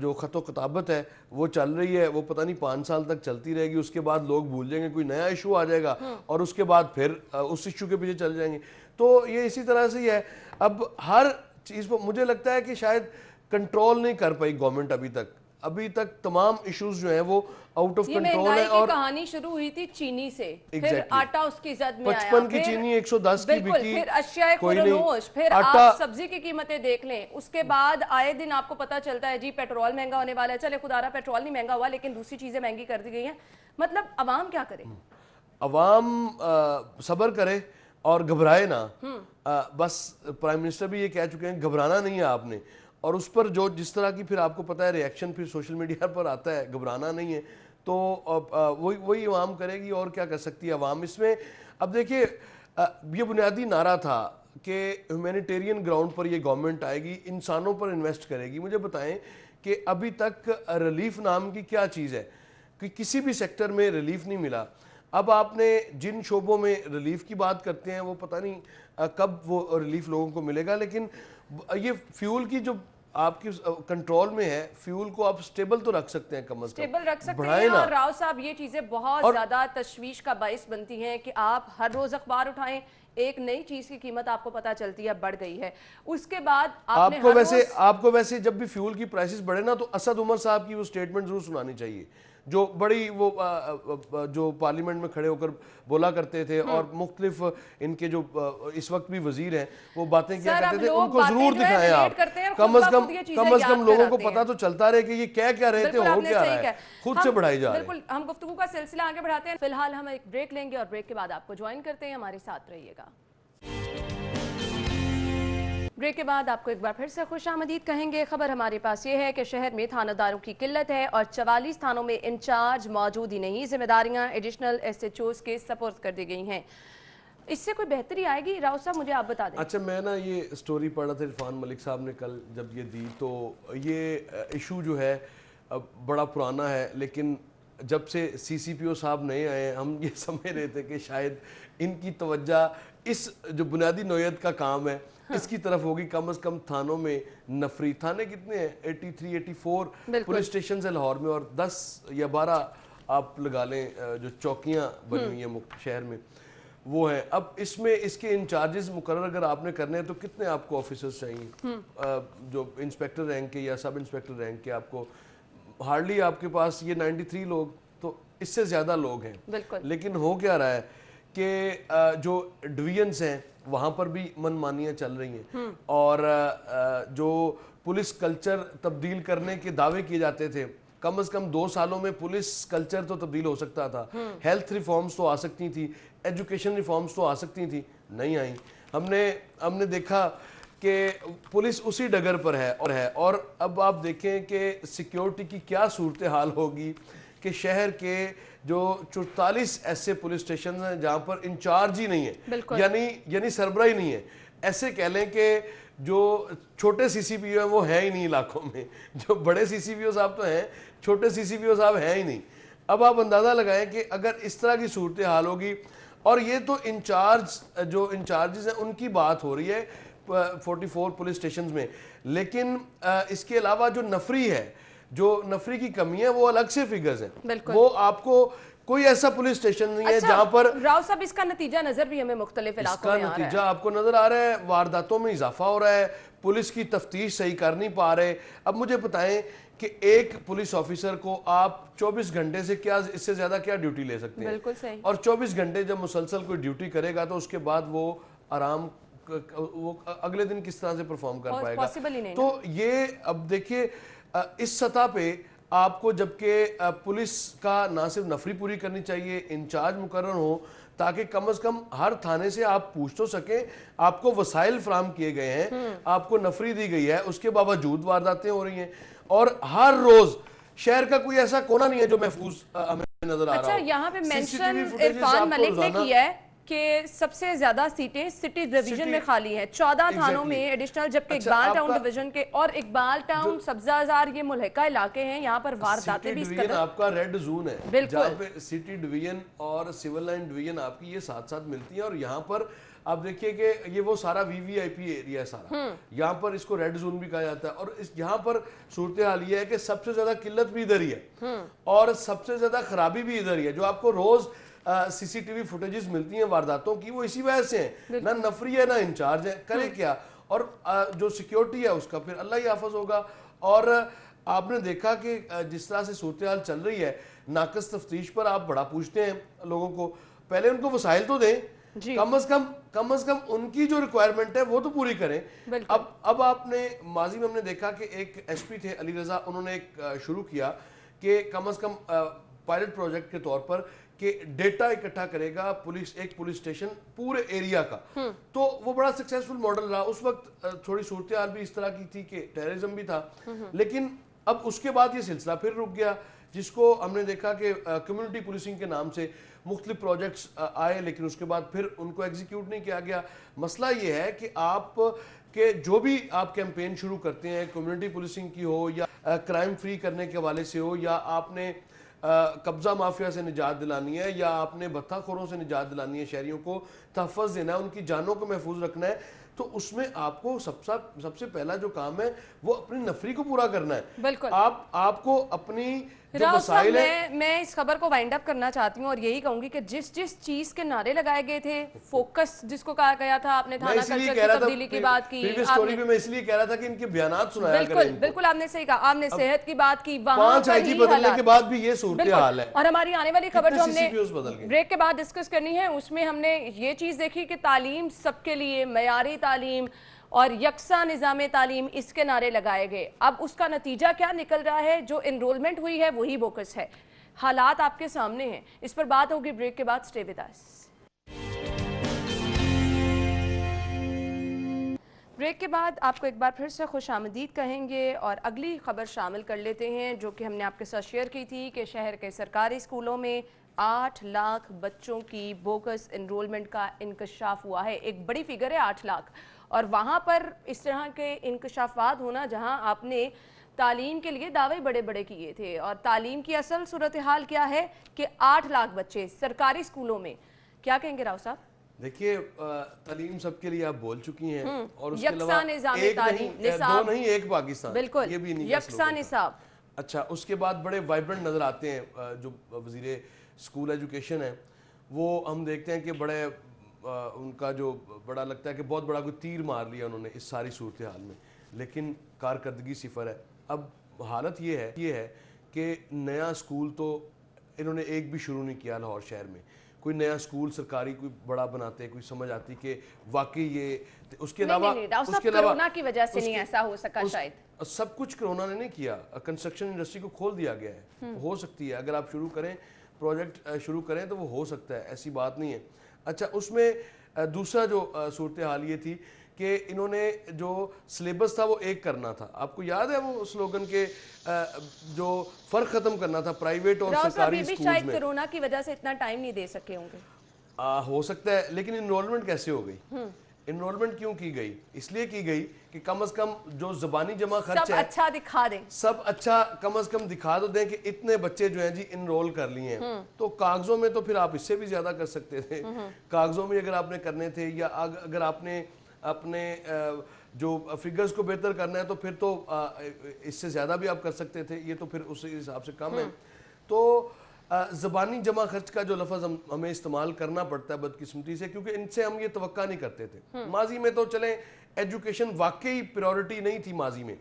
جو خط و کتابت ہے وہ چل رہی ہے، وہ پتہ نہیں 5 سال تک چلتی رہے گی. اس کے بعد لوگ بھول جائیں گے، کوئی نیا ایشو آ جائے گا اور اس کے بعد پھر اس ایشو کے پیچھے چل جائیں گے. تو یہ اسی طرح سے ہی ہے. اب ہر چیز پر مجھے لگتا ہے کہ شاید کنٹرول نہیں کر پائی گورنمنٹ ابھی تک تمام ایشوز جو ہیں وہ آؤٹ آف کنٹرول ہے. اور کہانی شروع ہوئی تھی چینی سے، پھر آٹا اس کی زد میں آیا، 55 کی چینی 110 کی بکی، پھر اشیاء خورنوش، پھر آپ سبزی کی قیمتیں دیکھ لیں. اس کے بعد آئے دن آپ کو پتا چلتا ہے جی پیٹرول مہنگا ہونے والا ہے. چلے خدا رہا پیٹرول نہیں مہنگا ہوا لیکن دوسری چیزیں مہنگی کر دی گئی ہیں. مطلب عوام کیا کرے؟ عوام صبر کرے اور گھبرائے نہ. بس پرائم منسٹر بھی یہ کہہ چکے ہیں گھبرانا نہیں ہے آپ نے. اور اس پر جس طرح کی پھر آپ کو پتہ ہے ریاکشن پھر سوشل میڈیا پر آتا ہے، گھبرانا نہیں ہے. تو وہی عوام کرے گی اور کیا کر سکتی ہے عوام اس میں. اب دیکھیے یہ بنیادی نعرہ تھا کہ ہیومینیٹیرین گراؤنڈ پر یہ گورنمنٹ آئے گی، انسانوں پر انویسٹ کرے گی. مجھے بتائیں کہ ابھی تک ریلیف نام کی کیا چیز ہے کہ کسی بھی سیکٹر میں ریلیف نہیں ملا. اب آپ نے جن شعبوں میں ریلیف کی بات کرتے ہیں وہ پتہ نہیں کب وہ ریلیف لوگوں کو ملے گا. لیکن یہ فیول کی جو آپ کی کنٹرول میں ہے، فیول کو آپ سٹیبل تو رکھ سکتے ہیں، کم از کم سٹیبل رکھ سکتے ہیں. اور راؤ صاحب یہ چیزیں بہت زیادہ تشویش کا باعث بنتی ہیں کہ آپ ہر روز اخبار اٹھائیں، ایک نئی چیز کی قیمت آپ کو پتا چلتی ہے بڑھ گئی ہے. اس کے بعد آپ کو ویسے جب بھی فیول کی پرائسز بڑھے نا تو اسد عمر صاحب کی وہ سٹیٹمنٹ ضرور سنانی چاہیے جو بڑی وہ جو پارلیمنٹ میں کھڑے ہو کر بولا کرتے تھے اور مختلف ان کے جو اس وقت بھی وزیر ہیں وہ باتیں کیا کرتے تھے، ان کو ضرور دکھائیں آپ. کم از کم لوگوں کو پتا تو چلتا رہے کہ یہ کیا رہے تھے، ہو کیا رہا ہے، خود سے بڑھائی جا رہے ہیں. بالکل ہم گفتگو کا سلسلہ آگے بڑھاتے ہیں. فی الحال ہم ایک بریک لیں گے اور بریک کے بعد آپ کو جوائن کرتے ہیں. ہمارے ساتھ رہیے گا. بریک کے بعد آپ کو ایک بار پھر سے خوش آمدید کہیں گے. خبر ہمارے پاس یہ ہے کہ شہر میں تھانہ داروں کی قلت ہے اور 44 تھانوں میں انچارج موجود ہی نہیں. ذمہ داریاں ایڈیشنل ایس ایچ اوز کے سپورٹ کر دی گئی ہیں. اس سے کوئی بہتری آئے گی؟ راؤ صاحب مجھے آپ بتا دیں. اچھا میں نا یہ سٹوری پڑھ رہا تھا عرفان ملک صاحب نے کل جب یہ دی تو یہ ایشو جو ہے بڑا پرانا ہے لیکن جب سے سی سی پی او صاحب نئے آئے ہم یہ سمجھ رہے تھے کہ شاید ان کی توجہ اس جو بنیادی نوعیت کا کام ہے اس کی طرف ہوگی. کم از کم تھانوں میں نفری تھانے کتنے ہیں 83 84 پولیس اسٹیشنز ہیں لاہور میں اور 10 یا 12 آپ لگا لیں جو چوکیاں بنی ہوئی ہیں شہر میں وہ ہیں. اب اس میں اس کے انچارجز مقرر اگر آپ نے کرنے ہیں تو کتنے آپ کو آفیسرز چاہیے جو انسپیکٹر رینک کے یا سب انسپیکٹر رینک کے؟ آپ کو ہارڈلی آپ کے پاس یہ 93 لوگ تو اس سے زیادہ لوگ ہیں. لیکن ہو کیا رہا ہے کہ جو ڈویژنز ہیں وہاں پر بھی من مانیاں چل رہی ہیں اور جو پولیس کلچر تبدیل کرنے کے دعوے کیے جاتے تھے کم از کم 2 سالوں میں پولیس کلچر تو تبدیل ہو سکتا تھا. ہیلتھ ریفارمز تو آ سکتی تھی، ایجوکیشن ریفارمز تو آ سکتی تھی، نہیں آئیں. ہم نے دیکھا کہ پولیس اسی ڈگر پر ہے اور اب آپ دیکھیں کہ سیکیورٹی کی کیا صورتحال ہوگی کہ شہر کے جو 44 ایسے پولیس اسٹیشن ہیں جہاں پر انچارج ہی نہیں ہے، یعنی سربراہ ہی نہیں ہے. ایسے کہہ لیں کہ جو چھوٹے سی سی پی او ہیں وہ ہیں ہی نہیں علاقوں میں، جو بڑے سی سی پی او صاحب تو ہیں، چھوٹے سی سی پی او صاحب ہیں ہی نہیں. اب آپ اندازہ لگائیں کہ اگر اس طرح کی صورتحال ہوگی، اور یہ تو انچارجز ہیں ان کی بات ہو رہی ہے 44 پولیس سٹیشنز میں، لیکن اس کے علاوہ جو نفری کی کمی ہے وہ الگ سے فگرز ہیں، وہ آپ کو کوئی ایسا پولیس سٹیشن نہیں ہے جہاں پر راؤ صاحب اس کا نتیجہ نظر بھی ہمیں مختلف علاقوں میں آ رہا ہے، نتیجہ آپ کو نظر آ رہا ہے، وارداتوں میں اضافہ ہو رہا ہے، پولیس کی تفتیش صحیح کر نہیں پا رہے۔ اب مجھے بتائیں کہ ایک پولیس آفیسر کو آپ 24 گھنٹے سے اس سے زیادہ کیا ڈیوٹی لے سکتے ہیں؟ بالکل صحیح۔ اور 24 گھنٹے جب مسلسل کوئی ڈیوٹی کرے گا تو اس کے بعد وہ اگلے دن کس طرح سے پرفارم کر پائے گا؟ تو یہ اب دیکھیے اس سطح پہ آپ کو جبکہ پولیس کا نہ صرف نفری پوری کرنی چاہیے، انچارج مقرر ہو تاکہ کم از کم ہر تھانے سے آپ پوچھ تو سکیں، آپ کو وسائل فراہم کیے گئے ہیں، آپ کو نفری دی گئی ہے، اس کے باوجود وارداتیں ہو رہی ہیں، اور ہر روز شہر کا کوئی ایسا کونا نہیں ہے جو محفوظ ہمیں نظر آ رہا ہو۔ اچھا، یہاں پہ مینشن عرفان ملک نے کیا ہے کہ سب سے زیادہ سیٹیں سٹی ڈویژن میں خالی ہیں، 14 تھانوں میں ایڈیشنل، جبکہ اقبال ٹاؤن ڈویژن کے، اور اقبال ٹاؤن، سبزہ ہزار، یہ ملحقہ علاقے ہیں، یہاں پر وارداتیں بھی اس قدر۔ آپ کا ریڈ زون ہے جہاں پہ سٹی ڈویژن اور سیول لائن ڈویژن آپ کی یہ ساتھ ساتھ ملتی ہیں، اور یہاں پر آپ دیکھیے کہ یہ وہ سارا وی وی آئی پی ایریا ہے سارا، یہاں پر اس کو ریڈ زون بھی کہا جاتا ہے، اور یہاں پر صورتحال یہ ہے کہ سب سے زیادہ قلت بھی ادھر ہی ہے اور سب سے زیادہ خرابی بھی ادھر ہی ہے۔ جو آپ کو روز سی سی ٹی وی فوٹیجز ملتی ہیں وارداتوں کی، وہ اسی وجہ سے ہیں، نہ نفری ہے نہ انچارج ہے، کرے کیا؟ اور جو سیکیورٹی ہے اس کا پھر اللہ ہی حافظ ہوگا۔ اور آپ نے دیکھا کہ جس طرح سے صورتحال چل رہی ہے، ناقص تفتیش پر آپ بڑا پوچھتے ہیں لوگوں کو، پہلے ان کو وسائل تو دیں، کم از کم ان کی جو ریکوائرمنٹ ہے وہ تو پوری کریں۔ اب آپ نے ماضی میں ہم نے دیکھا کہ ایک ایس پی تھے علی رضا، انہوں نے ایک شروع کیا کہ کم از کم پائلٹ پروجیکٹ کے طور پر کہ ڈیٹا اکٹھا کرے گا ایک پولیس سٹیشن پورے ایریا کا، تو وہ بڑا سکسیسفل ماڈل رہا۔ اس وقت تھوڑی صورتحال بھی اس طرح کی تھی کہ ٹیررزم بھی تھا، لیکن اب اس کے بعد یہ سلسلہ پھر رک گیا، جس کو ہم نے دیکھا کہ کمیونٹی پولیسنگ کے نام سے مختلف پروجیکٹس آئے، لیکن اس کے بعد پھر ان کو ایگزیکیوٹ نہیں کیا گیا۔ مسئلہ یہ ہے کہ آپ کہ جو بھی آپ کیمپین شروع کرتے ہیں، کمیونٹی پولیسنگ کی ہو یا کرائم فری کرنے کے حوالے سے ہو، یا آپ نے قبضہ مافیا سے نجات دلانی ہے، یا آپ نے بھتہ خوروں سے نجات دلانی ہے، شہریوں کو تحفظ دینا ہے، ان کی جانوں کو محفوظ رکھنا ہے، تو اس میں آپ کو سب سے پہلا جو کام ہے وہ اپنی نفری کو پورا کرنا ہے۔ بالکل، آپ کو اپنی جو راؤ صاحب، وسائل ہیں، میں اس خبر کو وائنڈ اپ کرنا چاہتی ہوں اور یہی کہوں گی کہ جس چیز کے نعرے لگائے گئے تھے، فوکس جس کو کہا گیا تھا، آپ نے تھانہ کلچر کی تبدیلی کی بات کی، میں اس لیے کہہ رہا تھا کہ ان کے بیانات سنایا کریں۔ بالکل آپ نے صحیح کہا، آپ نے صحت کی بات کی، وہاں 5 آئی جی بدلنے کے بعد بھی یہ صورتحال ہے۔ اور ہماری آنے والی خبر جو ہم نے بریک کے بعد ڈسکس کرنی ہے، اس میں ہم نے یہ چیز دیکھی کہ تعلیم سب کے لیے، معیاری تعلیم اور یکساں نظام تعلیم، اس کے نعرے لگائے گئے۔ اب اس کا نتیجہ کیا نکل رہا ہے؟ جو انرولمنٹ ہوئی ہے وہی بوکس ہے، حالات آپ کے سامنے ہیں۔ اس پر بات ہوگی بریک کے بعد، سٹے ود اس۔ بریک کے بعد آپ کو ایک بار پھر سے خوش آمدید کہیں گے اور اگلی خبر شامل کر لیتے ہیں جو کہ ہم نے آپ کے ساتھ شیئر کی تھی کہ شہر کے سرکاری اسکولوں میں 8 لاکھ بچوں کی بوکس انرولمنٹ کا انکشاف ہوا ہے۔ ایک بڑی فگر ہے 8 لاکھ، اور وہاں پر اس طرح کے انکشافات ہونا جہاں آپ نے تعلیم کے لیے دعوے بڑے بڑے کیے تھے، اور تعلیم کی اصل صورتحال کیا ہے کہ 8 لاکھ بچے سرکاری اسکولوں میں، کیا کہیں گے راؤ صاحب؟ دیکھیے، تعلیم سب کے لیے آپ بول چکی ہیں، اور اس کے یکساں نظام تعلیم، دو نہیں ایک پاکستان، بالکل یہ بھی نہیں یکساں نصاب۔ اچھا، اس کے بعد بڑے وائبرنٹ نظر آتے ہیں جو وزیر اسکول ایجوکیشن ہیں، وہ ہم دیکھتے ہیں کہ بڑے ان کا جو بڑا لگتا ہے کہ بہت بڑا کوئی تیر مار لیا انہوں نے اس ساری صورتحال میں، لیکن کارکردگی صفر ہے۔ اب حالت یہ ہے کہ نیا اسکول تو انہوں نے ایک بھی شروع نہیں کیا لاہور شہر میں۔ کوئی نیا اسکول سرکاری کوئی بڑا بناتے، کوئی سمجھ آتی کہ واقعی یہ، اس کے علاوہ کرونا کی وجہ سے نہیں ایسا ہو سکا، شاید سب کچھ کرونا نے نہیں کیا، کنسٹرکشن انڈسٹری کو کھول دیا گیا ہے، ہو سکتی ہے اگر آپ شروع کریں، پروجیکٹ شروع کریں تو وہ ہو سکتا ہے، ایسی بات نہیں ہے۔ اچھا، اس میں دوسرا جو صورتحال یہ تھی کہ انہوں نے جو سلیبس تھا وہ ایک کرنا تھا، آپ کو یاد ہے وہ سلوگن کے جو فرق ختم کرنا تھا پرائیویٹ اور سرکاری اسکولز میں۔ شاید کرونا کی وجہ سے اتنا ٹائم نہیں دے سکے ہوں گے، ہو سکتا ہے، لیکن انرولمنٹ کیسے ہو گئی؟ इनरोलमेंट क्यों की गई? इसलिए की गई कि कम से कम जो ज़बानी जमा खर्च सब है अच्छा दिखा दें, सब अच्छा कम से कम दिखा तो दें कि इतने बच्चे जो हैं जी इनरोल कर लिए हैं। तो कागजों में तो फिर आप इससे भी ज्यादा कर सकते थे। कागजों में अगर आपने करने थे, या अगर आपने अपने जो फिगर्स को बेहतर करना है तो फिर तो इससे ज्यादा भी आप कर सकते थे। ये तो फिर उस हिसाब से कम है। तो ज़बानी जमा खर्च का जो लफ्ज़ हमें इस्तेमाल करना पड़ता है बदकिस्मती से, क्योंकि इनसे हम ये तवक्का नहीं करते थे। माजी में तो चलें एजुकेशन वाकई प्रायोरिटी नहीं थी माजी में,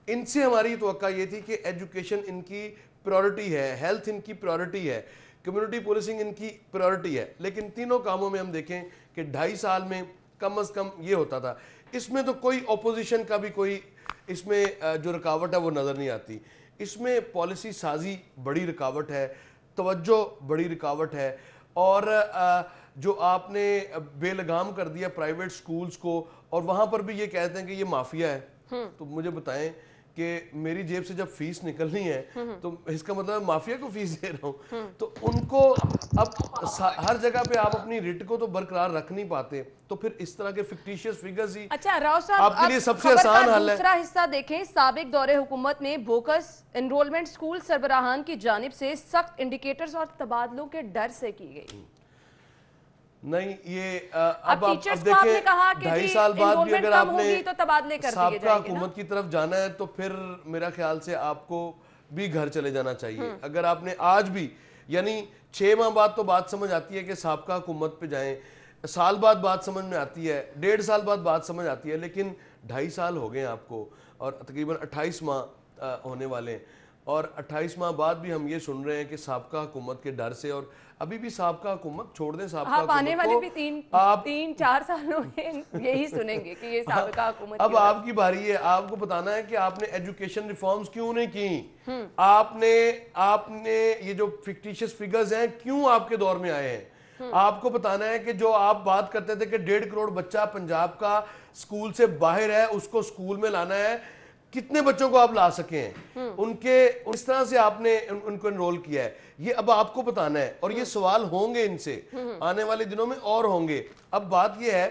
इनसे हमारी तवक्का ये थी कि एजुकेशन इनकी प्रायोरिटी है, हेल्थ इनकी प्रायोरिटी है, कम्युनिटी पुलिसिंग इनकी प्रायोरिटी है। लेकिन तीनों कामों में हम देखें कि 2.5 साल में कम से कम ये होता था। इसमें तो कोई अपोजिशन का भी कोई इसमें जो रुकावट है वो नज़र नहीं आती। इसमें पॉलिसी साजी बड़ी रुकावट है, तवज्जो बड़ी रुकावट है, और जो आपने बेलगाम कर दिया प्राइवेट स्कूल्स को, और वहाँ पर भी ये कहते हैं कि ये माफिया है। तो मुझे बताएं कि मेरी जेब से जब फीस निकलनी है तो इसका मतलब माफिया को फीस दे रहा हूँ। तो उनको अब हर जगह पे आप अपनी रिट को तो बरकरार रख नहीं पाते, तो फिर इस तरह के फिक्टिशियस फिगर्स ही अच्छा राव साहब आपके लिए सबसे आसान हल है। दूसरा हिस्सा देखें, साबिक दौरे हुकूमत में बोकस एनरोलमेंट स्कूल सरबराहान की जानिब से सख्त इंडिकेटर्स और तबादलों के डर से की गई। नहीं, ये अब देखें 2.5 साल बाद भी अगर आपने तो तबादले कर दिए जाएंगे ना। हुकूमत की तरफ जाना है तो फिर मेरा ख्याल से आपको भी घर चले जाना चाहिए। अगर आपने आज भी, यानी 6 माह बाद तो बात समझ आती है कि साबका हुकूमत पे जाएं, साल बाद बात समझ में आती है, 1.5 साल बाद बात समझ आती है, लेकिन 2.5 साल हो गए आपको और तकरीबन 28 माह होने वाले हैं, और 28 माह बाद भी हम ये सुन रहे हैं कि साबका हुकूमत के डर से, और अभी भी साबका हुकूमत छोड़ दें, साबका आप आने वाले भी 3-4 सालों में यही सुनेंगे कि ये साबका हुकूमत। अब आपकी बारी है, आपको बताना है कि आपने एजुकेशन रिफॉर्म्स क्यों नहीं की, आपने ये जो फिक्टिशियस फिगर्स हैं क्यों आपके दौर में आए हैं। आपको बताना है कि जो आप बात करते थे कि 1.5 करोड़ बच्चा पंजाब का स्कूल से बाहर है, उसको स्कूल में लाना है, कितने बच्चों को आप ला सके हैं, उनके इस तरह से आपने उनको एनरोल किया है, ये अब आपको बताना है। और ये सवाल होंगे इनसे आने वाले दिनों में और होंगे। अब बात ये है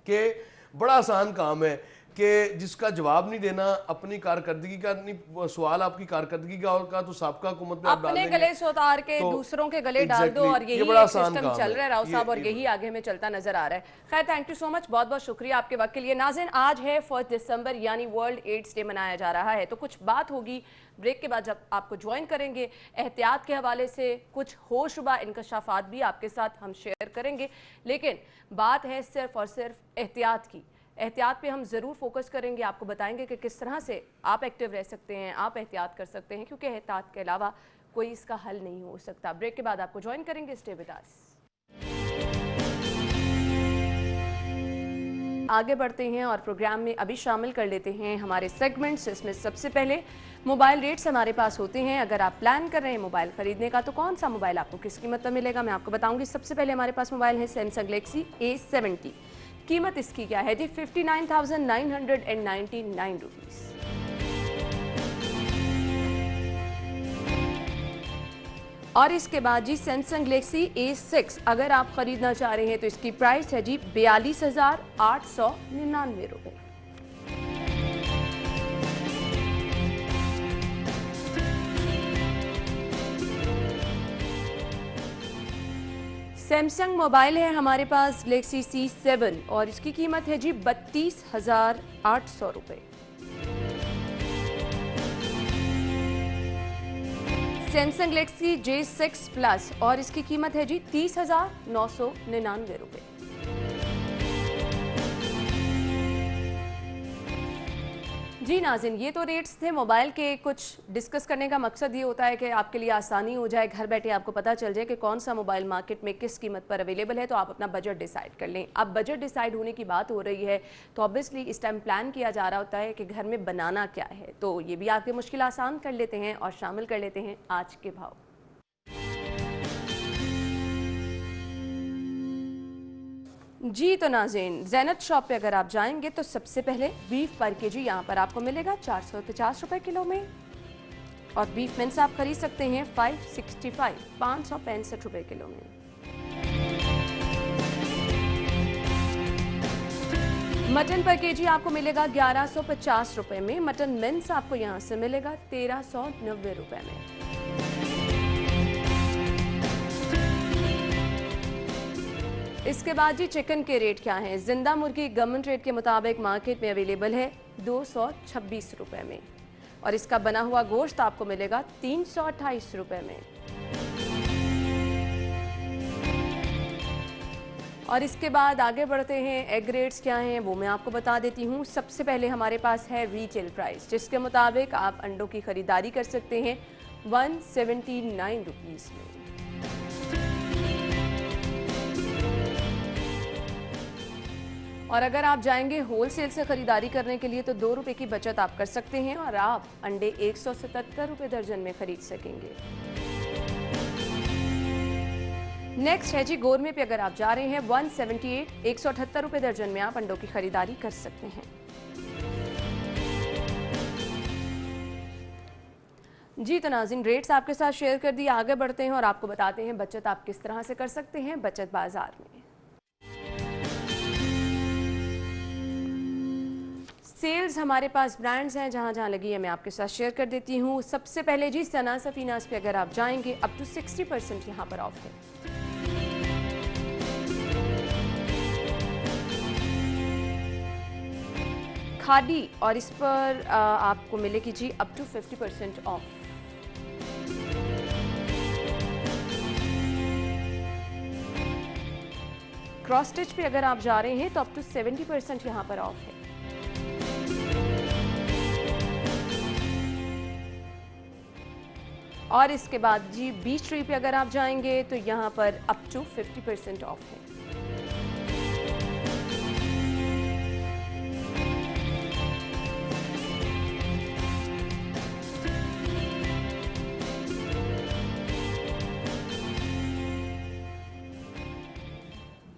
कि बड़ा आसान काम है कि जिसका जवाब नहीं देना अपनी कारकर्दगी का, नहीं सवाल आपकी कारकर्दगी का तो साबका हुकूमत में आप अपने गले से उतार के तो दूसरों के गले डाल दो, और यही एक सिस्टम चल रहा है राव साहब, और यही आगे में चलता नजर आ रहा है। खैर, थैंक यू सो मच, बहुत बहुत शुक्रिया आपके वक्त के लिए। नाज़रीन, आज है 1 दिसंबर यानी वर्ल्ड एड्स डे मनाया जा रहा है। तो कुछ बात होगी ब्रेक के बाद जब आपको ज्वाइन करेंगे, एहतियात के हवाले से कुछ होशरुबा इंकशाफात भी आपके साथ हम शेयर करेंगे। लेकिन बात है सिर्फ और सिर्फ एहतियात की। एहतियात पे हम ज़रूर फोकस करेंगे, आपको बताएंगे कि किस तरह से आप एक्टिव रह सकते हैं, आप एहतियात कर सकते हैं, क्योंकि एहतियात के अलावा कोई इसका हल नहीं हो सकता। ब्रेक के बाद आपको ज्वाइन करेंगे, स्टे विद अस। आगे बढ़ते हैं और प्रोग्राम में अभी शामिल कर लेते हैं हमारे सेगमेंट्स। इसमें सबसे पहले मोबाइल रेट्स हमारे पास होते हैं। अगर आप प्लान कर रहे हैं मोबाइल खरीदने का तो कौन सा मोबाइल आपको किस कीमत पर मिलेगा, मैं आपको बताऊंगी। सबसे पहले हमारे पास मोबाइल है सैमसंग गैलेक्सी A70। कीमत इसकी क्या है जी? 59,999 रुपीज़। और इसके बाद जी सैमसंग गैलेक्सी A6 अगर आप खरीदना चाह रहे हैं तो इसकी प्राइस है जी 42,899 रुपये। सैमसंग मोबाइल है हमारे पास गैलेक्सी C7 और इसकी कीमत है जी 32,800 रुपये। सैमसंग गैलेक्सी J6 प्लस और इसकी कीमत है जी 30,999 रुपये। जी नाज़रीन, ये तो रेट्स थे मोबाइल के। कुछ डिस्कस करने का मकसद ये होता है कि आपके लिए आसानी हो जाए, घर बैठे आपको पता चल जाए कि कौन सा मोबाइल मार्केट में किस कीमत पर अवेलेबल है, तो आप अपना बजट डिसाइड कर लें। अब बजट डिसाइड होने की बात हो रही है तो ऑब्वियसली इस टाइम प्लान किया जा रहा होता है कि घर में बनाना क्या है, तो ये भी आपकी मुश्किल आसान कर लेते हैं और शामिल कर लेते हैं आज के भाव। जी तो नाज़रीन, ज़ैनत शॉप पे अगर आप जाएंगे तो सबसे पहले बीफ पर केजी यहाँ पर आपको मिलेगा 450 रुपये किलो में, और बीफ मिन्स आप खरीद सकते हैं 565 रुपये किलो में। मटन पर केजी आपको मिलेगा 1150 रुपए में। मटन मिन्स आपको यहाँ से मिलेगा 1390 रुपए में। इसके बाद जी चिकन के रेट क्या हैं? जिंदा मुर्गी गवर्नमेंट रेट के मुताबिक मार्केट में अवेलेबल है 226 रुपए में और इसका बना हुआ गोश्त आपको मिलेगा 328 रुपए में। और इसके बाद आगे बढ़ते हैं। एग रेट्स क्या हैं वो मैं आपको बता देती हूँ। सबसे पहले हमारे पास है रिटेल प्राइस, जिसके मुताबिक आप अंडों की खरीदारी कर सकते हैं 179 रुपीस में। और अगर आप जाएंगे होलसेल से खरीदारी करने के लिए तो 2 रुपए की बचत आप कर सकते हैं और आप अंडे 177 रुपए दर्जन में खरीद सकेंगे। नेक्स्ट है जी गोरमे पे अगर आप जा रहे हैं 178 178 रुपए दर्जन में आप अंडों की खरीदारी कर सकते हैं। जी तो नाज़रीन रेट्स आपके साथ शेयर कर दिए। आगे बढ़ते हैं और आपको बताते हैं बचत आप किस तरह से कर सकते हैं बचत बाजार में। सेल्स हमारे पास ब्रांड्स हैं जहां जहां लगी है मैं आपके साथ शेयर कर देती हूं। सबसे पहले जी सना सफीनास पे अगर आप जाएंगे अप टू 60% यहां पर ऑफ है। खादी और इस पर आपको मिलेगी जी up to 50% off. Cross stitch पे अगर आप जा रहे हैं तो अप टू 70% यहां पर ऑफ है। और इसके बाद जी बीच ट्री पे अगर आप जाएंगे तो यहां पर अप टू 50% ऑफ है।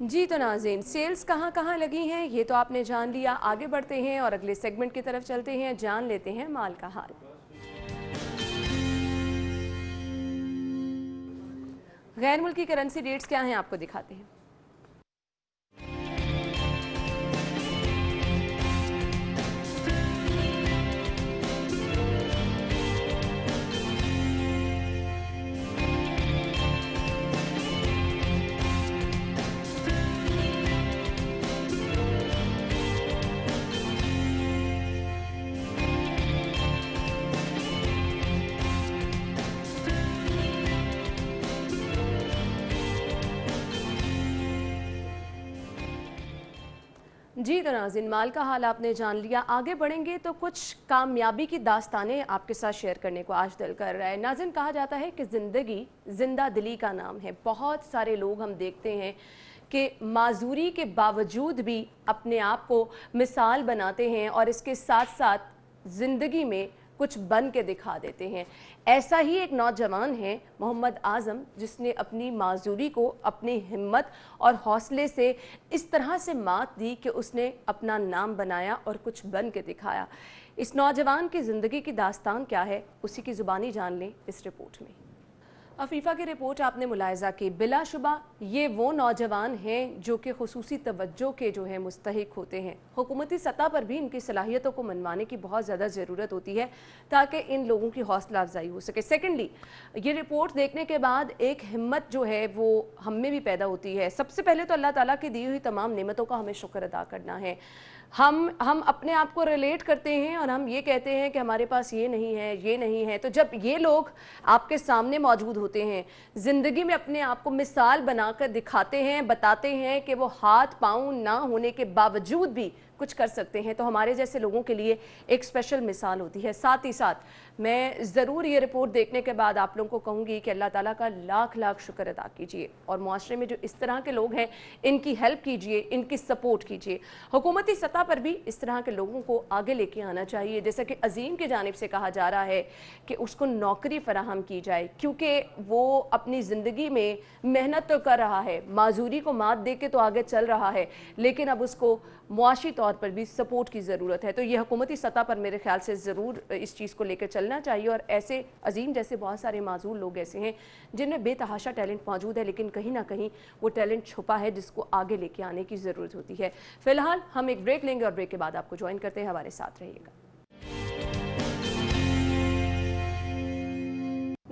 जी तो नाज़रीन सेल्स कहाँ कहाँ लगी हैं ये तो आपने जान लिया। आगे बढ़ते हैं और अगले सेगमेंट की तरफ चलते हैं, जान लेते हैं माल का हाल। गैर मुल्की करेंसी रेट्स क्या हैं आपको दिखाते हैं। जी तो नाज़रीन माल का हाल आपने जान लिया। आगे बढ़ेंगे तो कुछ कामयाबी की दास्तानें आपके साथ शेयर करने को आज दिल कर रहा है। नाज़रीन कहा जाता है कि ज़िंदगी जिंदा दिली का नाम है। बहुत सारे लोग हम देखते हैं कि माजूरी के बावजूद भी अपने आप को मिसाल बनाते हैं और इसके साथ साथ ज़िंदगी में कुछ बन के दिखा देते हैं। ऐसा ही एक नौजवान है मोहम्मद आज़म, जिसने अपनी माजूरी को अपनी हिम्मत और हौसले से इस तरह से मात दी कि उसने अपना नाम बनाया और कुछ बन के दिखाया। इस नौजवान की ज़िंदगी की दास्तान क्या है उसी की ज़ुबानी जान लें इस रिपोर्ट में। अफीफ़ा की रिपोर्ट आपने मुलाहिज़ा की। बिलाशुबा ये वो नौजवान हैं जो कि खुसूसी तवज्जो के जो है मुस्तहिक होते हैं। हुकूमती सतह पर भी इनकी सलाहियतों को मनवाने की बहुत ज़्यादा ज़रूरत होती है ताकि इन लोगों की हौसला अफजाई हो सके। सेकेंडली ये रिपोर्ट देखने के बाद एक हिम्मत जो है वो हम में भी पैदा होती है। सबसे पहले तो अल्लाह ताला की दी हुई तमाम नेमतों का हमें शुक्र अदा करना है। हम अपने आप को रिलेट करते हैं और हम ये कहते हैं कि हमारे पास ये नहीं है। तो जब ये लोग आपके सामने मौजूद होते हैं, ज़िंदगी में अपने आप को मिसाल बनाकर दिखाते हैं, बताते हैं कि वो हाथ पाँव ना होने के बावजूद भी कुछ कर सकते हैं, तो हमारे जैसे लोगों के लिए एक स्पेशल मिसाल होती है। साथ ही साथ मैं ज़रूर ये रिपोर्ट देखने के बाद आप लोगों को कहूँगी कि अल्लाह ताला का लाख लाख शुक्र अदा कीजिए और मुआशरे में जो इस तरह के लोग हैं इनकी हेल्प कीजिए, इनकी सपोर्ट कीजिए। हुकूमती सतह पर भी इस तरह के लोगों को आगे लेके आना चाहिए। जैसा कि अजीम की जानिब से कहा जा रहा है कि उसको नौकरी फराहम की जाए, क्योंकि वो अपनी ज़िंदगी में मेहनत तो कर रहा है, माजूरी को मात दे के तो आगे चल रहा है, लेकिन अब उसको मुआशी तौर पर भी सपोर्ट की ज़रूरत है। तो ये हुकूमती सतह पर मेरे ख्याल से ज़रूर इस चीज़ को लेकर चलना चाहिए, और ऐसे अजीम जैसे बहुत सारे माजूर लोग ऐसे हैं जिनमें बेतहाशा टैलेंट मौजूद है, लेकिन कहीं ना कहीं वो टैलेंट छुपा है जिसको आगे लेके आने की ज़रूरत होती है। फ़िलहाल हम एक ब्रेक लेंगे और ब्रेक के बाद आपको ज्वाइन करते हैं, हमारे साथ रहिएगा।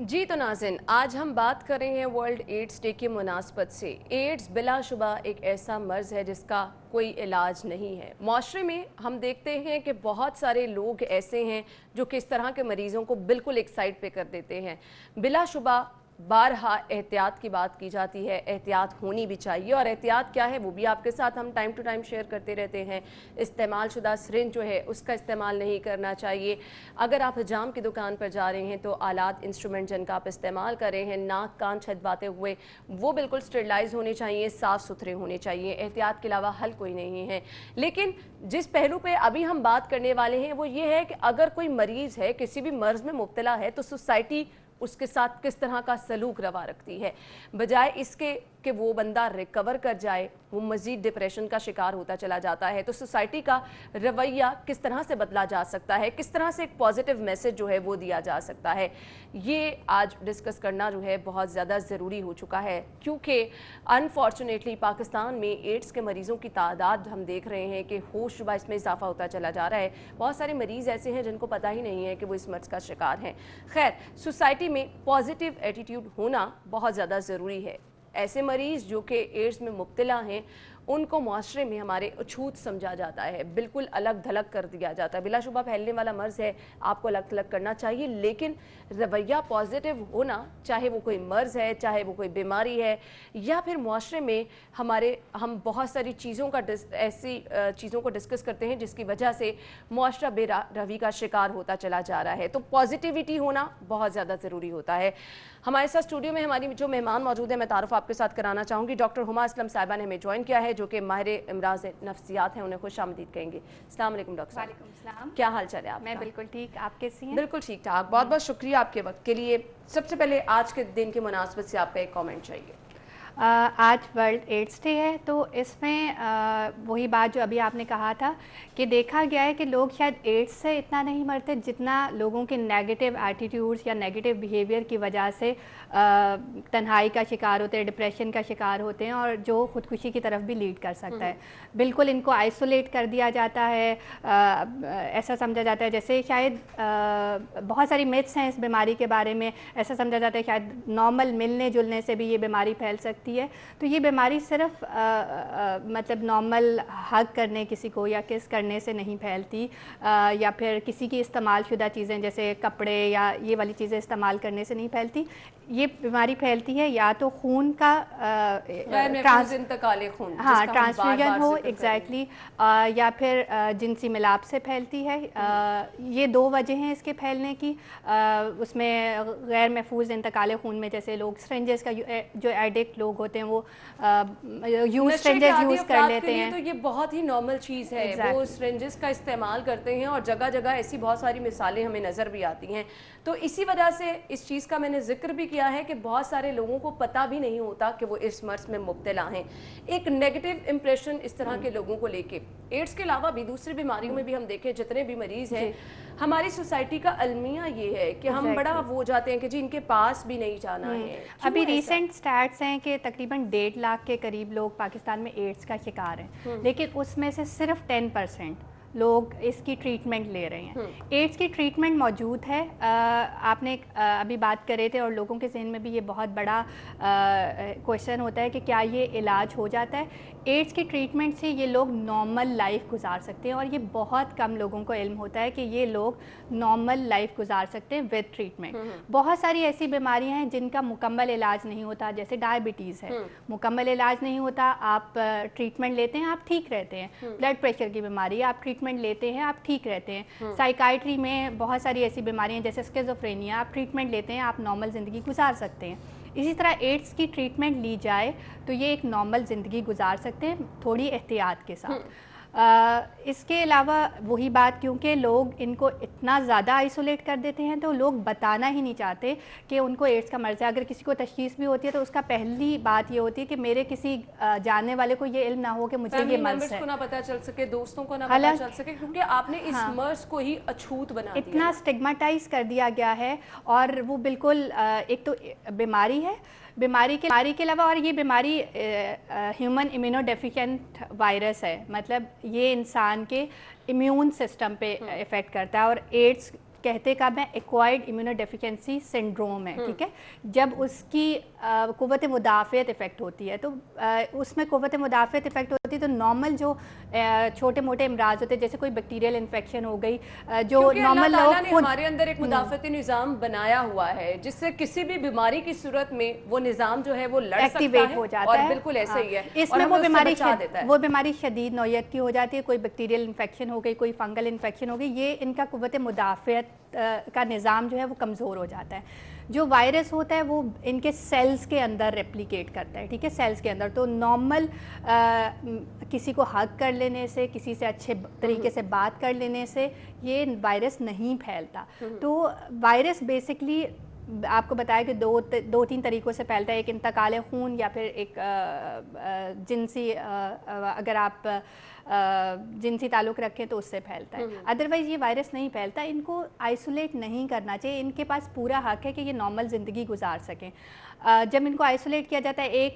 जी तो नाज़रीन, आज हम बात कर रहे हैं वर्ल्ड एड्स डे की मुनासबत से। एड्स बिलाशुबा एक ऐसा मर्ज़ है जिसका कोई इलाज नहीं है। माशरे में हम देखते हैं कि बहुत सारे लोग ऐसे हैं जो कि इस तरह के मरीज़ों को बिल्कुल एक साइड पे कर देते हैं। बिलाशुबा बारहा एहतियात की बात की जाती है, एहतियात होनी भी चाहिए, और एहतियात क्या है वो भी आपके साथ हम टाइम टू टाइम शेयर करते रहते हैं। इस्तेमाल शुदा सिरिंज जो है उसका इस्तेमाल नहीं करना चाहिए। अगर आप हजाम की दुकान पर जा रहे हैं तो आलात इंस्ट्रूमेंट जिनका आप इस्तेमाल कर रहे हैं नाक कान छदवाते हुए वो बिल्कुल स्टेरिलाइज होने चाहिए, साफ़ सुथरे होने चाहिए। एहतियात के अलावा हल कोई नहीं है। लेकिन जिस पहलू पे अभी हम बात करने वाले हैं वो ये है कि अगर कोई मरीज़ है, किसी भी मर्ज़ में मुब्तला है, तो सोसाइटी उसके साथ किस तरह का सलूक रवा रखती है। बजाय इसके कि वो बंदा रिकवर कर जाए, वो मज़ीद डिप्रेशन का शिकार होता चला जाता है। तो सोसाइटी का रवैया किस तरह से बदला जा सकता है, किस तरह से एक पॉजिटिव मैसेज जो है वो दिया जा सकता है, ये आज डिस्कस करना जो है बहुत ज़्यादा ज़रूरी हो चुका है। क्योंकि अनफॉर्चुनेटली पाकिस्तान में एड्स के मरीज़ों की तादाद हम देख रहे हैं कि होशरुबा इसमें इजाफा होता चला जा रहा है। बहुत सारे मरीज़ ऐसे हैं जिनको पता ही नहीं है कि वो इस मर्ज़ का शिकार हैं। खैर, सोसाइटी में पॉजिटिव एटीट्यूड होना बहुत ज़्यादा ज़रूरी है। ऐसे मरीज़ जो कि एड्स में मुब्तला हैं उनको माशरे में हमारे अछूत समझा जाता है, बिल्कुल अलग थलग कर दिया जाता है। बिलाशुबा फैलने वाला मर्ज़ है, आपको अलग थलग करना चाहिए, लेकिन रवैया पॉजिटिव होना, चाहे वो कोई मर्ज़ है, चाहे वो कोई बीमारी है, या फिर माशरे में हम बहुत सारी चीज़ों का ऐसी चीज़ों को डिस्कस करते हैं जिसकी वजह से माशरा बेरहवी का शिकार होता चला जा रहा है। तो पॉजिटिविटी होना बहुत ज़्यादा ज़रूरी होता है। हमारे साथ स्टूडियो में हमारी जो मेहमान मौजूद है, मैं तारुफ आपके साथ कराना चाहूँगी। डॉक्टर हुमा असलम साहिबा ने हमें ज्वाइन किया है, जो कि माहिर इमराज नफ्सियात हैं, उन्हें खुश आमदीद कहेंगे। अस्सलाम वालेकुम डॉक्टर साहब। वालेकुम सलाम। क्या हाल चाल है आपका? मैं बिल्कुल ठीक, आप कैसी हैं? बिल्कुल ठीक ठाक। बहुत बहुत शुक्रिया आपके वक्त के लिए। सबसे पहले आज के दिन की मुनासबत से आपका एक कमेंट चाहिए। आज वर्ल्ड एड्स डे है, तो इसमें वही बात जो अभी आपने कहा था कि देखा गया है कि लोग शायद एड्स से इतना नहीं मरते जितना लोगों के नेगेटिव एटीट्यूड्स या नेगेटिव बिहेवियर की वजह से तन्हाई का शिकार होते हैं, डिप्रेशन का शिकार होते हैं, और जो ख़ुदकुशी की तरफ भी लीड कर सकता है। बिल्कुल इनको आइसोलेट कर दिया जाता है, ऐसा समझा जाता है जैसे शायद बहुत सारी मिथ्स हैं इस बीमारी के बारे में। ऐसा समझा जाता है शायद नॉर्मल मिलने जुलने से भी ये बीमारी फैल सकती है। तो ये बीमारी सिर्फ मतलब नॉर्मल हग करने किसी को या किस करने से नहीं फैलती, या फिर किसी की इस्तेमाल शुदा चीज़ें जैसे कपड़े या ये वाली चीज़ें इस्तेमाल करने से नहीं फैलती। ये बीमारी फैलती है या तो खून का ट्रांसफ्यूजन हो, एग्जैक्टली, या फिर जिनसी मिलाप से फैलती है। ये दो वजह हैं इसके फैलने की। उसमें गैर महफूज इंतकाल खून में जैसे लोग सिरिंजेस का जो एडिक्ट लोग होते हैं वो सिरिंजेस यूज़ कर लेते हैं, तो ये बहुत ही नॉर्मल चीज़ है। वो सिरिंजेस का इस्तेमाल करते हैं और जगह जगह ऐसी बहुत सारी मिसालें हमें नज़र भी आती हैं। तो इसी वजह से इस चीज़ का मैंने जिक्र भी किया है कि बहुत सारे लोगों को पता भी नहीं होता कि वो इस मर्ज़ में मुब्तला हैं। एक नेगेटिव इंप्रेशन इस तरह के लोगों को लेके, एड्स के अलावा भी दूसरी बीमारियों में भी हम देखें जितने भी मरीज़ हैं, हमारी सोसाइटी का अलमिया ये है कि हम बड़ा वो हो जाते हैं कि जी इनके पास भी नहीं जाना है। अभी रिसेंट स्टैट्स हैं कि तकरीबन 1.5 लाख के करीब लोग पाकिस्तान में एड्स का शिकार हैं, लेकिन उसमें से सिर्फ 10% लोग इसकी ट्रीटमेंट ले रहे हैं। एड्स की ट्रीटमेंट मौजूद है। आपने अभी बात कर रहे थे और लोगों के जहन में भी ये बहुत बड़ा क्वेश्चन होता है कि क्या ये इलाज हो जाता है। एड्स की ट्रीटमेंट से ये लोग नॉर्मल लाइफ गुजार सकते हैं, और ये बहुत कम लोगों को इल्म होता है कि ये लोग नॉर्मल लाइफ गुजार सकते हैं विद ट्रीटमेंट। बहुत सारी ऐसी बीमारियां हैं जिनका मुकम्मल इलाज नहीं होता, जैसे डायबिटीज़ है, मुकम्मल इलाज नहीं होता, आप ट्रीटमेंट लेते हैं आप ठीक रहते हैं। ब्लड प्रेशर की बीमारी है, आप ट्रीटमेंट लेते हैं आप ठीक रहते हैं। साइकाइट्री में बहुत सारी ऐसी बीमारियां जैसे स्किज़ोफ्रेनिया, आप ट्रीटमेंट लेते हैं आप नॉर्मल ज़िंदगी गुजार सकते हैं। इसी तरह एड्स की ट्रीटमेंट ली जाए तो ये एक नॉर्मल ज़िंदगी गुजार सकते हैं थोड़ी एहतियात के साथ। इसके अलावा वही बात, क्योंकि लोग इनको इतना ज़्यादा आइसोलेट कर देते हैं तो लोग बताना ही नहीं चाहते कि उनको एड्स का मर्ज़ है। अगर किसी को तशख़ीस भी होती है तो उसका पहली बात ये होती है कि मेरे किसी जानने वाले को ये इल्म ना हो कि मुझे ये मर्ज़ है, को ना पता चल सके, दोस्तों को ना पता चल सके, क्योंकि आपने इस मर्ज़ को ही अछूत बना दिया, इतना स्टिग्माटाइज कर दिया गया है। और वो बिल्कुल एक तो बीमारी है, बीमारी के अलावा, और ये बीमारी ह्यूमन इम्यूनो डेफिशिएंट वायरस है, मतलब ये इंसान के इम्यून सिस्टम पे इफ़ेक्ट करता है। और एड्स कहते कब है, एक्वायर्ड इम्यूनो डेफिशिएंसी सिंड्रोम है, ठीक है। जब उसकी क़ुव्वत मुदाफ़ियत इफ़ेक्ट होती है तो उसमें क़ुव्वत मुदाफ़ियत इफ़ेक्ट होती है तो नॉर्मल जो छोटे मोटे अमराज होते हैं, जैसे कोई बैक्टीरियल इन्फेक्शन हो गई, जो नॉर्मल लोग हमारे अंदर एक मुदाफ़ती निज़ाम बनाया हुआ है जिससे किसी भी बीमारी की सूरत में वो निज़ाम जो है वो लड़ सकता है, हो जाता है। बिल्कुल ऐसा ही है। इसमें वो बीमारी शदीद नौयत की हो जाती है, कोई बैक्टीरियल इन्फेक्शन हो गई, कोई फंगल इन्फेक्शन हो गई, ये इनका क़ुव्वत मुदाफ़ियत का निज़ाम जो है वो कमज़ोर हो जाता है। जो वायरस होता है वो इनके सेल्स के अंदर रेप्लिकेट करता है, ठीक है, सेल्स के अंदर। तो नॉर्मल किसी को हग कर लेने से, किसी से अच्छे तरीके से बात कर लेने से ये वायरस नहीं फैलता। तो वायरस बेसिकली आपको बताया कि दो तीन तरीक़ों से फैलता है। एक इंतकाल खून, या फिर एक जिनसी, अगर आप जिनसी ताल्लुक़ रखें तो उससे फैलता है। अदरवाइज़ ये वायरस नहीं फैलता। इनको आइसोलेट नहीं करना चाहिए, इनके पास पूरा हक़ है कि ये नॉर्मल ज़िंदगी गुजार सकें। जब इनको आइसोलेट किया जाता है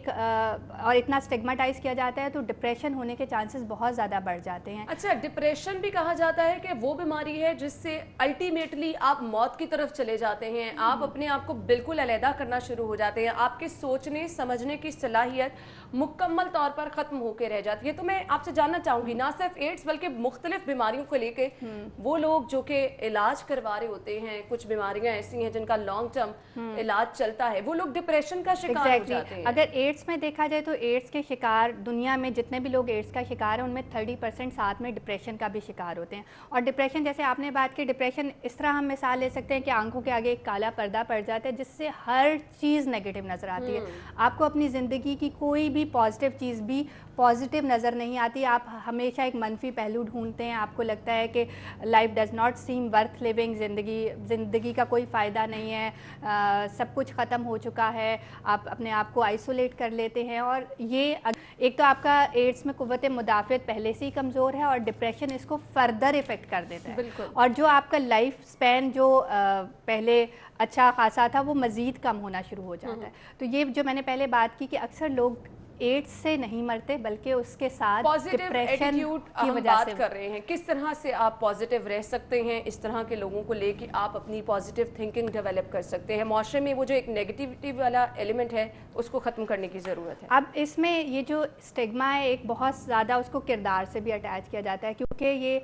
और इतना स्टिग्माटाइज़ किया जाता है तो डिप्रेशन होने के चांसेस बहुत ज़्यादा बढ़ जाते हैं। अच्छा, डिप्रेशन भी कहा जाता है कि वो बीमारी है जिससे अल्टीमेटली आप मौत की तरफ चले जाते हैं, आप अपने आप को बिल्कुल अलहदा करना शुरू हो जाते हैं, आपके सोचने समझने की सलाहियत मुकम्मल तौर पर ख़त्म होकर रह जाती है। तो मैं आपसे जानना चाहूँगी, ना सिर्फ एड्स बल्कि मुख्तलिफ बीमारियों को लेके वो लोग जो कि इलाज करवा रहे होते हैं, कुछ बीमारियाँ ऐसी हैं जिनका लॉन्ग टर्म इलाज चलता है, वो लोग डिप्रेशन का शिकार हो जाते हैं। अगर एड्स में देखा जाए तो एड्स के शिकार दुनिया में जितने भी लोग एड्स का शिकार हैं उनमें 30% साथ में डिप्रेशन का भी शिकार होते हैं। और डिप्रेशन, जैसे आपने बात की, डिप्रेशन इस तरह हम मिसाल ले सकते हैं कि आंखों के आगे एक काला पर्दा पड़ जाता है जिससे हर चीज़ नेगेटिव नज़र आती है। आपको अपनी ज़िंदगी की कोई भी पॉजिटिव चीज़ भी पॉजिटिव नज़र नहीं आती, आप हमेशा एक मनफी पहलू ढूंढते हैं, आपको लगता है कि life does not seem worth living, ज़िंदगी का कोई फ़ायदा नहीं है, सब कुछ ख़त्म हो चुका है, आप अपने आप को आइसोलेट कर लेते हैं। और ये एक तो आपका एड्स में क़ुव्वत मुदाफ़ियत पहले से ही कमज़ोर है और डिप्रेशन इसको फर्दर इफ़ेक्ट कर देता है। और जो आपका लाइफ स्पैन जो पहले अच्छा खासा था वो मज़ीद कम होना शुरू हो जाता है। तो ये जो मैंने पहले बात की कि अक्सर लोग एड्स से नहीं मरते बल्कि उसके साथ डिप्रेशन की वजह से कर रहे हैं। किस तरह से आप पॉजिटिव रह सकते हैं, इस तरह के लोगों को लेके आप अपनी पॉजिटिव थिंकिंग डेवलप कर सकते हैं। माशरे में वो जो एक नेगेटिविटी वाला एलिमेंट है उसको ख़त्म करने की ज़रूरत है। अब इसमें ये जो स्टिग्मा है एक बहुत ज़्यादा उसको किरदार से भी अटैच किया जाता है, क्योंकि ये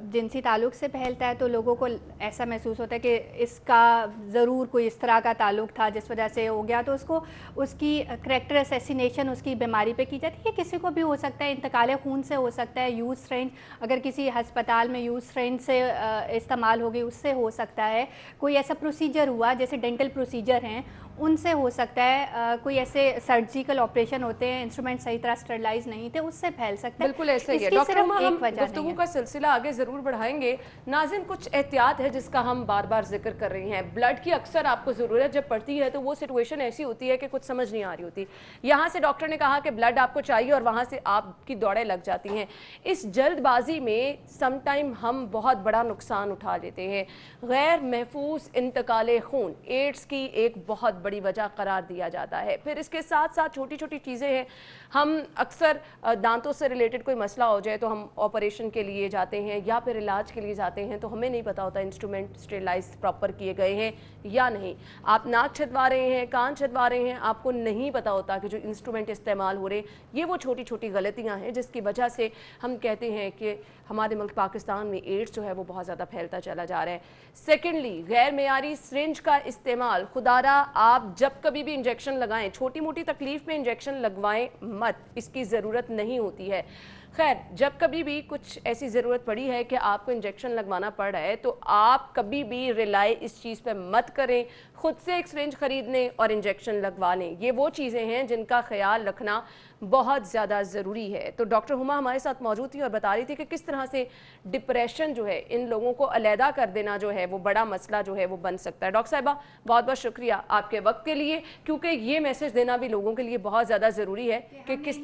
जिनसी ताल्लुक़ से फैलता है तो लोगों को ऐसा महसूस होता है कि इसका ज़रूर कोई इस तरह का ताल्लुक़ था जिस वजह से हो गया, तो उसको उसकी करैक्टर असैसिनेशन उसकी बीमारी पे की जाती है। किसी को भी हो सकता है, इंतकाल खून से हो सकता है, यूज स्ट्रेन अगर किसी हस्पताल में यूज स्ट्रेन से इस्तेमाल हो गई उससे हो सकता है, कोई ऐसा प्रोसीजर हुआ जैसे डेंटल प्रोसीजर हैं उनसे हो सकता है, कोई ऐसे सर्जिकल ऑपरेशन होते हैं, इंस्ट्रूमेंट सही तरह स्टरलाइज नहीं थे, उससे फैल सकता है। बिल्कुल ऐसा ही है। डॉक्टर हम गुफ्तगू का सिलसिला आगे ज़रूर बढ़ाएंगे। नाज़रीन, कुछ एहतियात है जिसका हम बार बार जिक्र कर रहे हैं। ब्लड की अक्सर आपको ज़रूरत जब पड़ती है तो वो सिचुएशन ऐसी होती है कि कुछ समझ नहीं आ रही होती, यहाँ से डॉक्टर ने कहा कि ब्लड आपको चाहिए और वहाँ से आपकी दौड़ें लग जाती हैं। इस जल्दबाजी में समटाइम हम बहुत बड़ा नुकसान उठा लेते हैं। गैर महफूज इंतकाल खून एड्स की एक बहुत बड़ी वजह करार दिया जाता है। फिर इसके साथ साथ छोटी छोटी चीज़ें हैं। हम अक्सर दांतों से रिलेटेड कोई मसला हो जाए तो हम ऑपरेशन के लिए जाते हैं या फिर इलाज के लिए जाते हैं, तो हमें नहीं पता होता इंस्ट्रूमेंट स्टेरलाइज प्रॉपर किए गए हैं या नहीं। आप नाक छदवा रहे हैं, कान छदवा रहे हैं, आपको नहीं पता होता कि जो इंस्ट्रूमेंट इस्तेमाल हो रहे हैं ये वो छोटी छोटी गलतियां हैं जिसकी वजह से हम कहते हैं कि हमारे मुल्क पाकिस्तान में एड्स जो है वो बहुत ज़्यादा फैलता चला जा रहा है। सेकेंडली, गैर मेयारी सिरिंज का इस्तेमाल। खुदारा आप जब कभी भी इंजेक्शन लगाएं, छोटी मोटी तकलीफ में इंजेक्शन लगवाएं मत, इसकी ज़रूरत नहीं होती है। خیر جب کبھی بھی کچھ ایسی ضرورت پڑی ہے کہ آپ کو انجیکشن لگوانا پڑ رہا ہے تو آپ کبھی بھی ریلائی اس چیز پہ مت کریں, خود سے ایک سرنج خرید لیں اور انجیکشن لگوا لیں. یہ وہ چیزیں ہیں جن کا خیال رکھنا بہت زیادہ ضروری ہے. تو ڈاکٹر ہما ہمارے ساتھ موجود تھی اور بتا رہی تھی کہ کس طرح سے ڈپریشن جو ہے ان لوگوں کو علیحدہ کر دینا جو ہے وہ بڑا مسئلہ جو ہے وہ بن سکتا ہے. ڈاکٹر صاحبہ بہت بہت شکریہ آپ کے وقت کے لیے, کیونکہ یہ میسج دینا بھی لوگوں کے لیے بہت زیادہ ضروری ہے کہ کس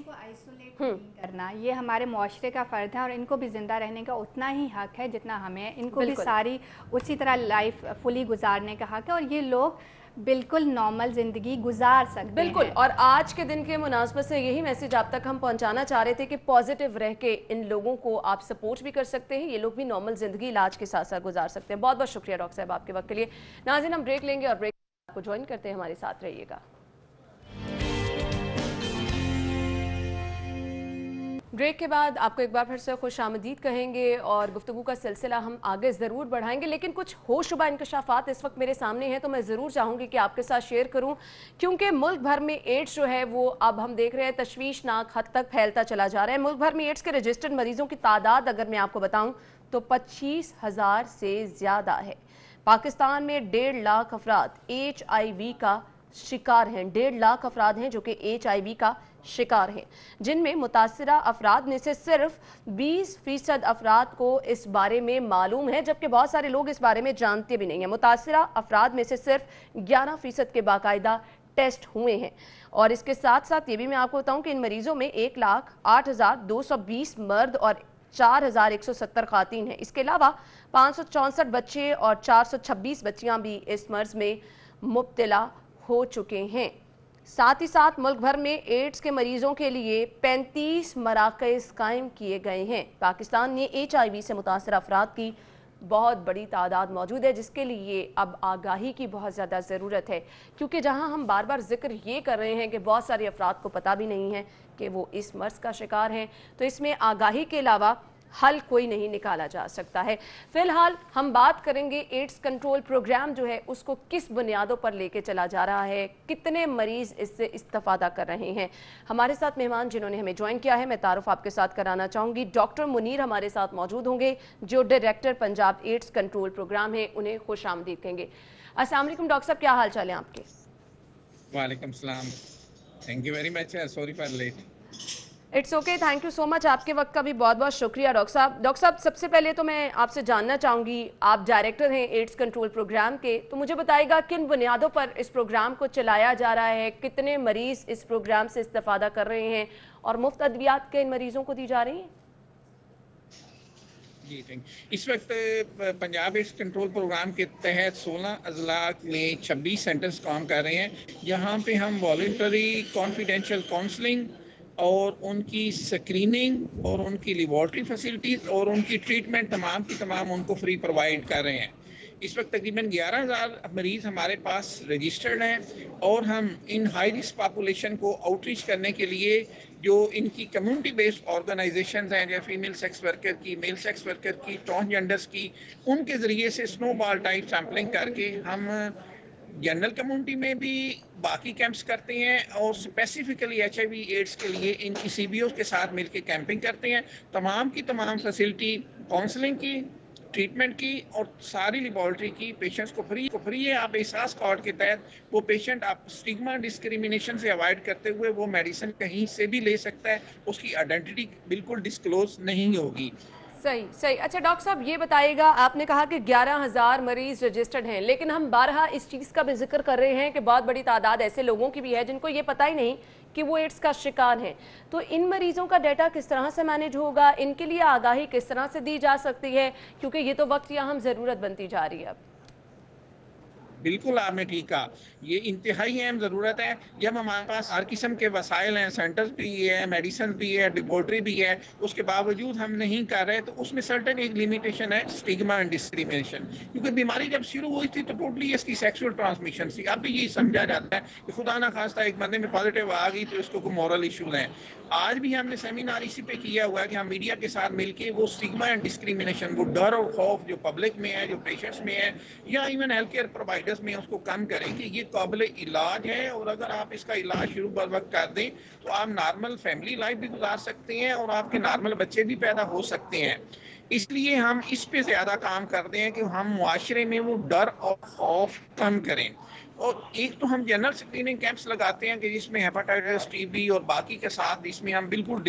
کرنا یہ ہمارے معاشرے کا فرض ہے, اور ان کو بھی زندہ رہنے کا اتنا ہی حق ہے جتنا ہمیں, ان کو بھی ساری اسی طرح لائف فلی گزارنے کا حق ہے, اور یہ لوگ بالکل نارمل زندگی گزار سکتے ہیں. بالکل, اور آج کے دن کے مناسبت سے یہی میسج آپ تک ہم پہنچانا چاہ رہے تھے کہ پازیٹیو رہ کے ان لوگوں کو آپ سپورٹ بھی کر سکتے ہیں, یہ لوگ بھی نارمل زندگی علاج کے ساتھ ساتھ گزار سکتے ہیں. بہت بہت شکریہ ڈاکٹر صاحب آپ کے وقت کے لیے. ناظرین ہم بریک لیں گے اور بریک کو جوائن کرتے ہیں, ہمارے ساتھ رہیے گا. بریک کے بعد آپ کو ایک بار پھر سے خوش آمدید کہیں گے اور گفتگو کا سلسلہ ہم آگے ضرور بڑھائیں گے, لیکن کچھ ہوش شبہ انکشافات اس وقت میرے سامنے ہیں تو میں ضرور چاہوں گی کہ آپ کے ساتھ شیئر کروں, کیونکہ ملک بھر میں ایڈز جو ہے وہ اب ہم دیکھ رہے ہیں تشویشناک حد تک پھیلتا چلا جا رہا ہے. ملک بھر میں ایڈز کے رجسٹرڈ مریضوں کی تعداد اگر میں آپ کو بتاؤں تو 25,000 سے زیادہ ہے. پاکستان میں 1.5 لاکھ افراد HIV کا شکار ہیں, 1.5 لاکھ افراد ہیں جو کہ HIV کا شکار ہیں, جن میں متاثرہ افراد میں سے صرف 20% افراد کو اس بارے میں معلوم ہے, جبکہ بہت سارے لوگ اس بارے میں جانتے بھی نہیں ہیں. متاثرہ افراد میں سے صرف 11% کے باقاعدہ ٹیسٹ ہوئے ہیں. اور اس کے ساتھ ساتھ یہ بھی میں آپ کو بتاؤں کہ ان مریضوں میں 1,08,220 مرد اور 4,170 خواتین ہیں. اس کے علاوہ 564 بچے اور 426 بچیاں بھی اس مرض میں مبتلا ہو چکے ہیں. ساتھ ہی ساتھ ملک بھر میں ایڈز کے مریضوں کے لیے 35 مراکز قائم کیے گئے ہیں. پاکستان میں HIV سے متاثرہ افراد کی بہت بڑی تعداد موجود ہے, جس کے لیے اب آگاہی کی بہت زیادہ ضرورت ہے, کیونکہ جہاں ہم بار بار ذکر یہ کر رہے ہیں کہ بہت سارے افراد کو پتہ بھی نہیں ہے کہ وہ اس مرض کا شکار ہیں, تو اس میں آگاہی کے علاوہ حل کوئی نہیں نکالا جا سکتا ہے. فی الحال ہم بات کریں گے ایڈز کنٹرول پروگرام جو ہے اس کو کس بنیادوں پر لے کے چلا جا رہا ہے, کتنے مریض اس سے استفادہ کر رہے ہیں. ہمارے ساتھ مہمان جنہوں نے ہمیں جوائن کیا ہے, میں تعارف آپ کے ساتھ کرانا چاہوں گی. ڈاکٹر منیر ہمارے ساتھ موجود ہوں گے جو director Punjab AIDS control programme ہے, انہیں خوش آمدید کہیں گے. السلام علیکم ڈاکٹر صاحب, کیا حال چال ہیں آپ کے؟ وعلیکم السلام, thank you very much, sorry for late. It's okay, thank you so much, آپ کے وقت کا بھی بہت بہت شکریہ ڈاکٹر صاحب. ڈاکٹر صاحب سب سے پہلے تو میں آپ سے جاننا چاہوں گی, آپ ڈائریکٹر ہیں ایڈز کنٹرول پروگرام کے, تو مجھے بتائے گا کن بنیادوں پر اس پروگرام کو چلایا جا رہا ہے, کتنے مریض اس پروگرام سے استفادہ کر رہے ہیں اور مفت ادویات کے ان مریضوں کو دی جا رہی ہیں؟ جی تھینک. اس وقت پنجاب ایڈز کنٹرول پروگرام کے تحت 16 اضلاع میں 26 سینٹرز کام کر رہے ہیں, جہاں پہ ہم والنٹری کانفیڈینشیل کاؤنسلنگ اور ان کی سکریننگ اور ان کی لیبارٹری فیسلٹیز اور ان کی ٹریٹمنٹ تمام کی تمام ان کو فری پرووائڈ کر رہے ہیں. اس وقت تقریباً 11,000 مریض ہمارے پاس رجسٹرڈ ہیں, اور ہم ان ہائی رسک پاپولیشن کو آؤٹ ریچ کرنے کے لیے جو ان کی کمیونٹی بیسڈ آرگنائزیشنز ہیں, جیسے فیمیل سیکس ورکر کی, میل سیکس ورکر کی, ٹرانسجینڈرز کی, ان کے ذریعے سے سنو بال ٹائپ سیمپلنگ کر کے ہم جنرل کمیونٹی میں بھی باقی کیمپس کرتے ہیں, اور اسپیسیفکلی HIV ایڈز کے لیے ان کی CBOs کے ساتھ مل کے کیمپنگ کرتے ہیں. تمام کی تمام فیسلٹی کاؤنسلنگ کی, ٹریٹمنٹ کی اور ساری لیبارٹری کی پیشنٹس کو فری ہے. آپ احساس کارڈ کے تحت وہ پیشنٹ آپ اسٹگما ڈسکریمنیشن سے اوائڈ کرتے ہوئے وہ میڈیسن کہیں سے بھی لے سکتا ہے, اس کی آئیڈینٹی بالکل ڈسکلوز نہیں ہوگی. صحیح. اچھا ڈاکٹر صاحب یہ بتائیے گا, آپ نے کہا کہ 11,000 مریض رجسٹرڈ ہیں, لیکن ہم بارہا اس چیز کا بھی ذکر کر رہے ہیں کہ بہت بڑی تعداد ایسے لوگوں کی بھی ہے جن کو یہ پتہ ہی نہیں کہ وہ ایڈز کا شکار ہیں. تو ان مریضوں کا ڈیٹا کس طرح سے مینیج ہوگا, ان کے لیے آگاہی کس طرح سے دی جا سکتی ہے, کیونکہ یہ تو وقت یا ہم ضرورت بنتی جا رہی ہے اب. بالکل آپ نے ٹھیک کہا, یہ انتہائی اہم ضرورت ہے. جب ہمارے پاس ہر قسم کے وسائل ہیں, سینٹرز بھی ہے, میڈیسن بھی ہے, لیبارٹری بھی ہے, اس کے باوجود ہم نہیں کر رہے, تو اس میں سرٹن ایک لمیٹیشن ہے, اسٹگما اینڈ ڈسکریمنیشن. کیونکہ بیماری جب شروع ہوئی تھی تو ٹوٹلی اس کی سیکسول ٹرانسمیشن تھی. اب بھی یہ سمجھا جاتا ہے کہ خدا نہ خواستہ ایک بندے میں پازیٹیو آ گئی تو اس کو کوئی مورل ایشوز ہیں. آج بھی ہم نے سیمینار اسی پہ کیا ہوا ہے کہ ہم میڈیا کے ساتھ مل کے وہ اسٹگما اینڈ ڈسکریمنیشن, وہ ڈر اور خوف جو پبلک میں ہے, جو پیشنٹس میں ہے, یا even health care provider areas में उसको कम करें कि ये काबिल इलाज है, और अगर आप इसका इलाज शुरू बर वक्त कर दें तो आप नॉर्मल फैमिली लाइफ भी गुजार सकते हैं और आपके नॉर्मल बच्चे भी पैदा हो सकते हैं। इसलिए हम इस पे ज़्यादा काम करते हैं कि हम मुआशरे में वो डर और खौफ कम करें। और एक तो हम जनरल स्क्रीनिंग कैंप्स लगाते हैं कि जिसमें हेपेटाइटिस, टीबी और बाकी के साथ इसमें हम बिल्कुल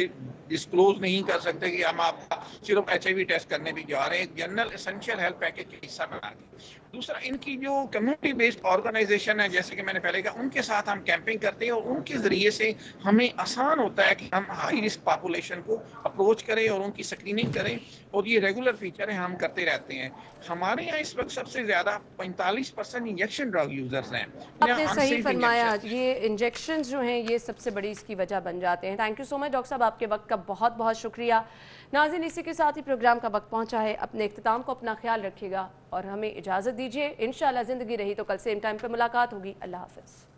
डिस्क्लोज नहीं कर सकते कि हम आपका सिर्फ HIV टेस्ट करने भी जा रहे हैं, जनरल एसेंशियल हेल्थ पैकेज का हिस्सा बना के। दूसरा, इनकी जो कम्युनिटी बेस्ड ऑर्गेनाइजेशन है, जैसे कि मैंने पहले कहा, उनके साथ हम कैंपिंग करते हैं और उनके ज़रिए से हमें आसान होता है कि हम हाई रिस्क पॉपुलेशन को अप्रोच करें और उनकी स्क्रीनिंग करें, और ये रेगुलर फीचर है, हम करते रहते हैं। हमारे यहाँ इस वक्त सबसे ज़्यादा 45% इंजेक्शन ड्रग यूजर्स हैं। आपने सही फरमाया, ये इंजेक्शन जो हैं ये सबसे बड़ी इसकी वजह बन जाते हैं। Thank you so much doctor साहब, आपके वक्त का बहुत बहुत शुक्रिया। नाज़रीन, इसी के साथ ही प्रोग्राम का वक्त पहुंचा है। अपने इख्तिताम को अपना ख्याल रखिएगा और हमें इजाज़त दीजिए। इंशाअल्लाह ज़िंदगी रही तो कल सेम टाइम पर मुलाकात होगी। अल्लाह हाफ़िज़।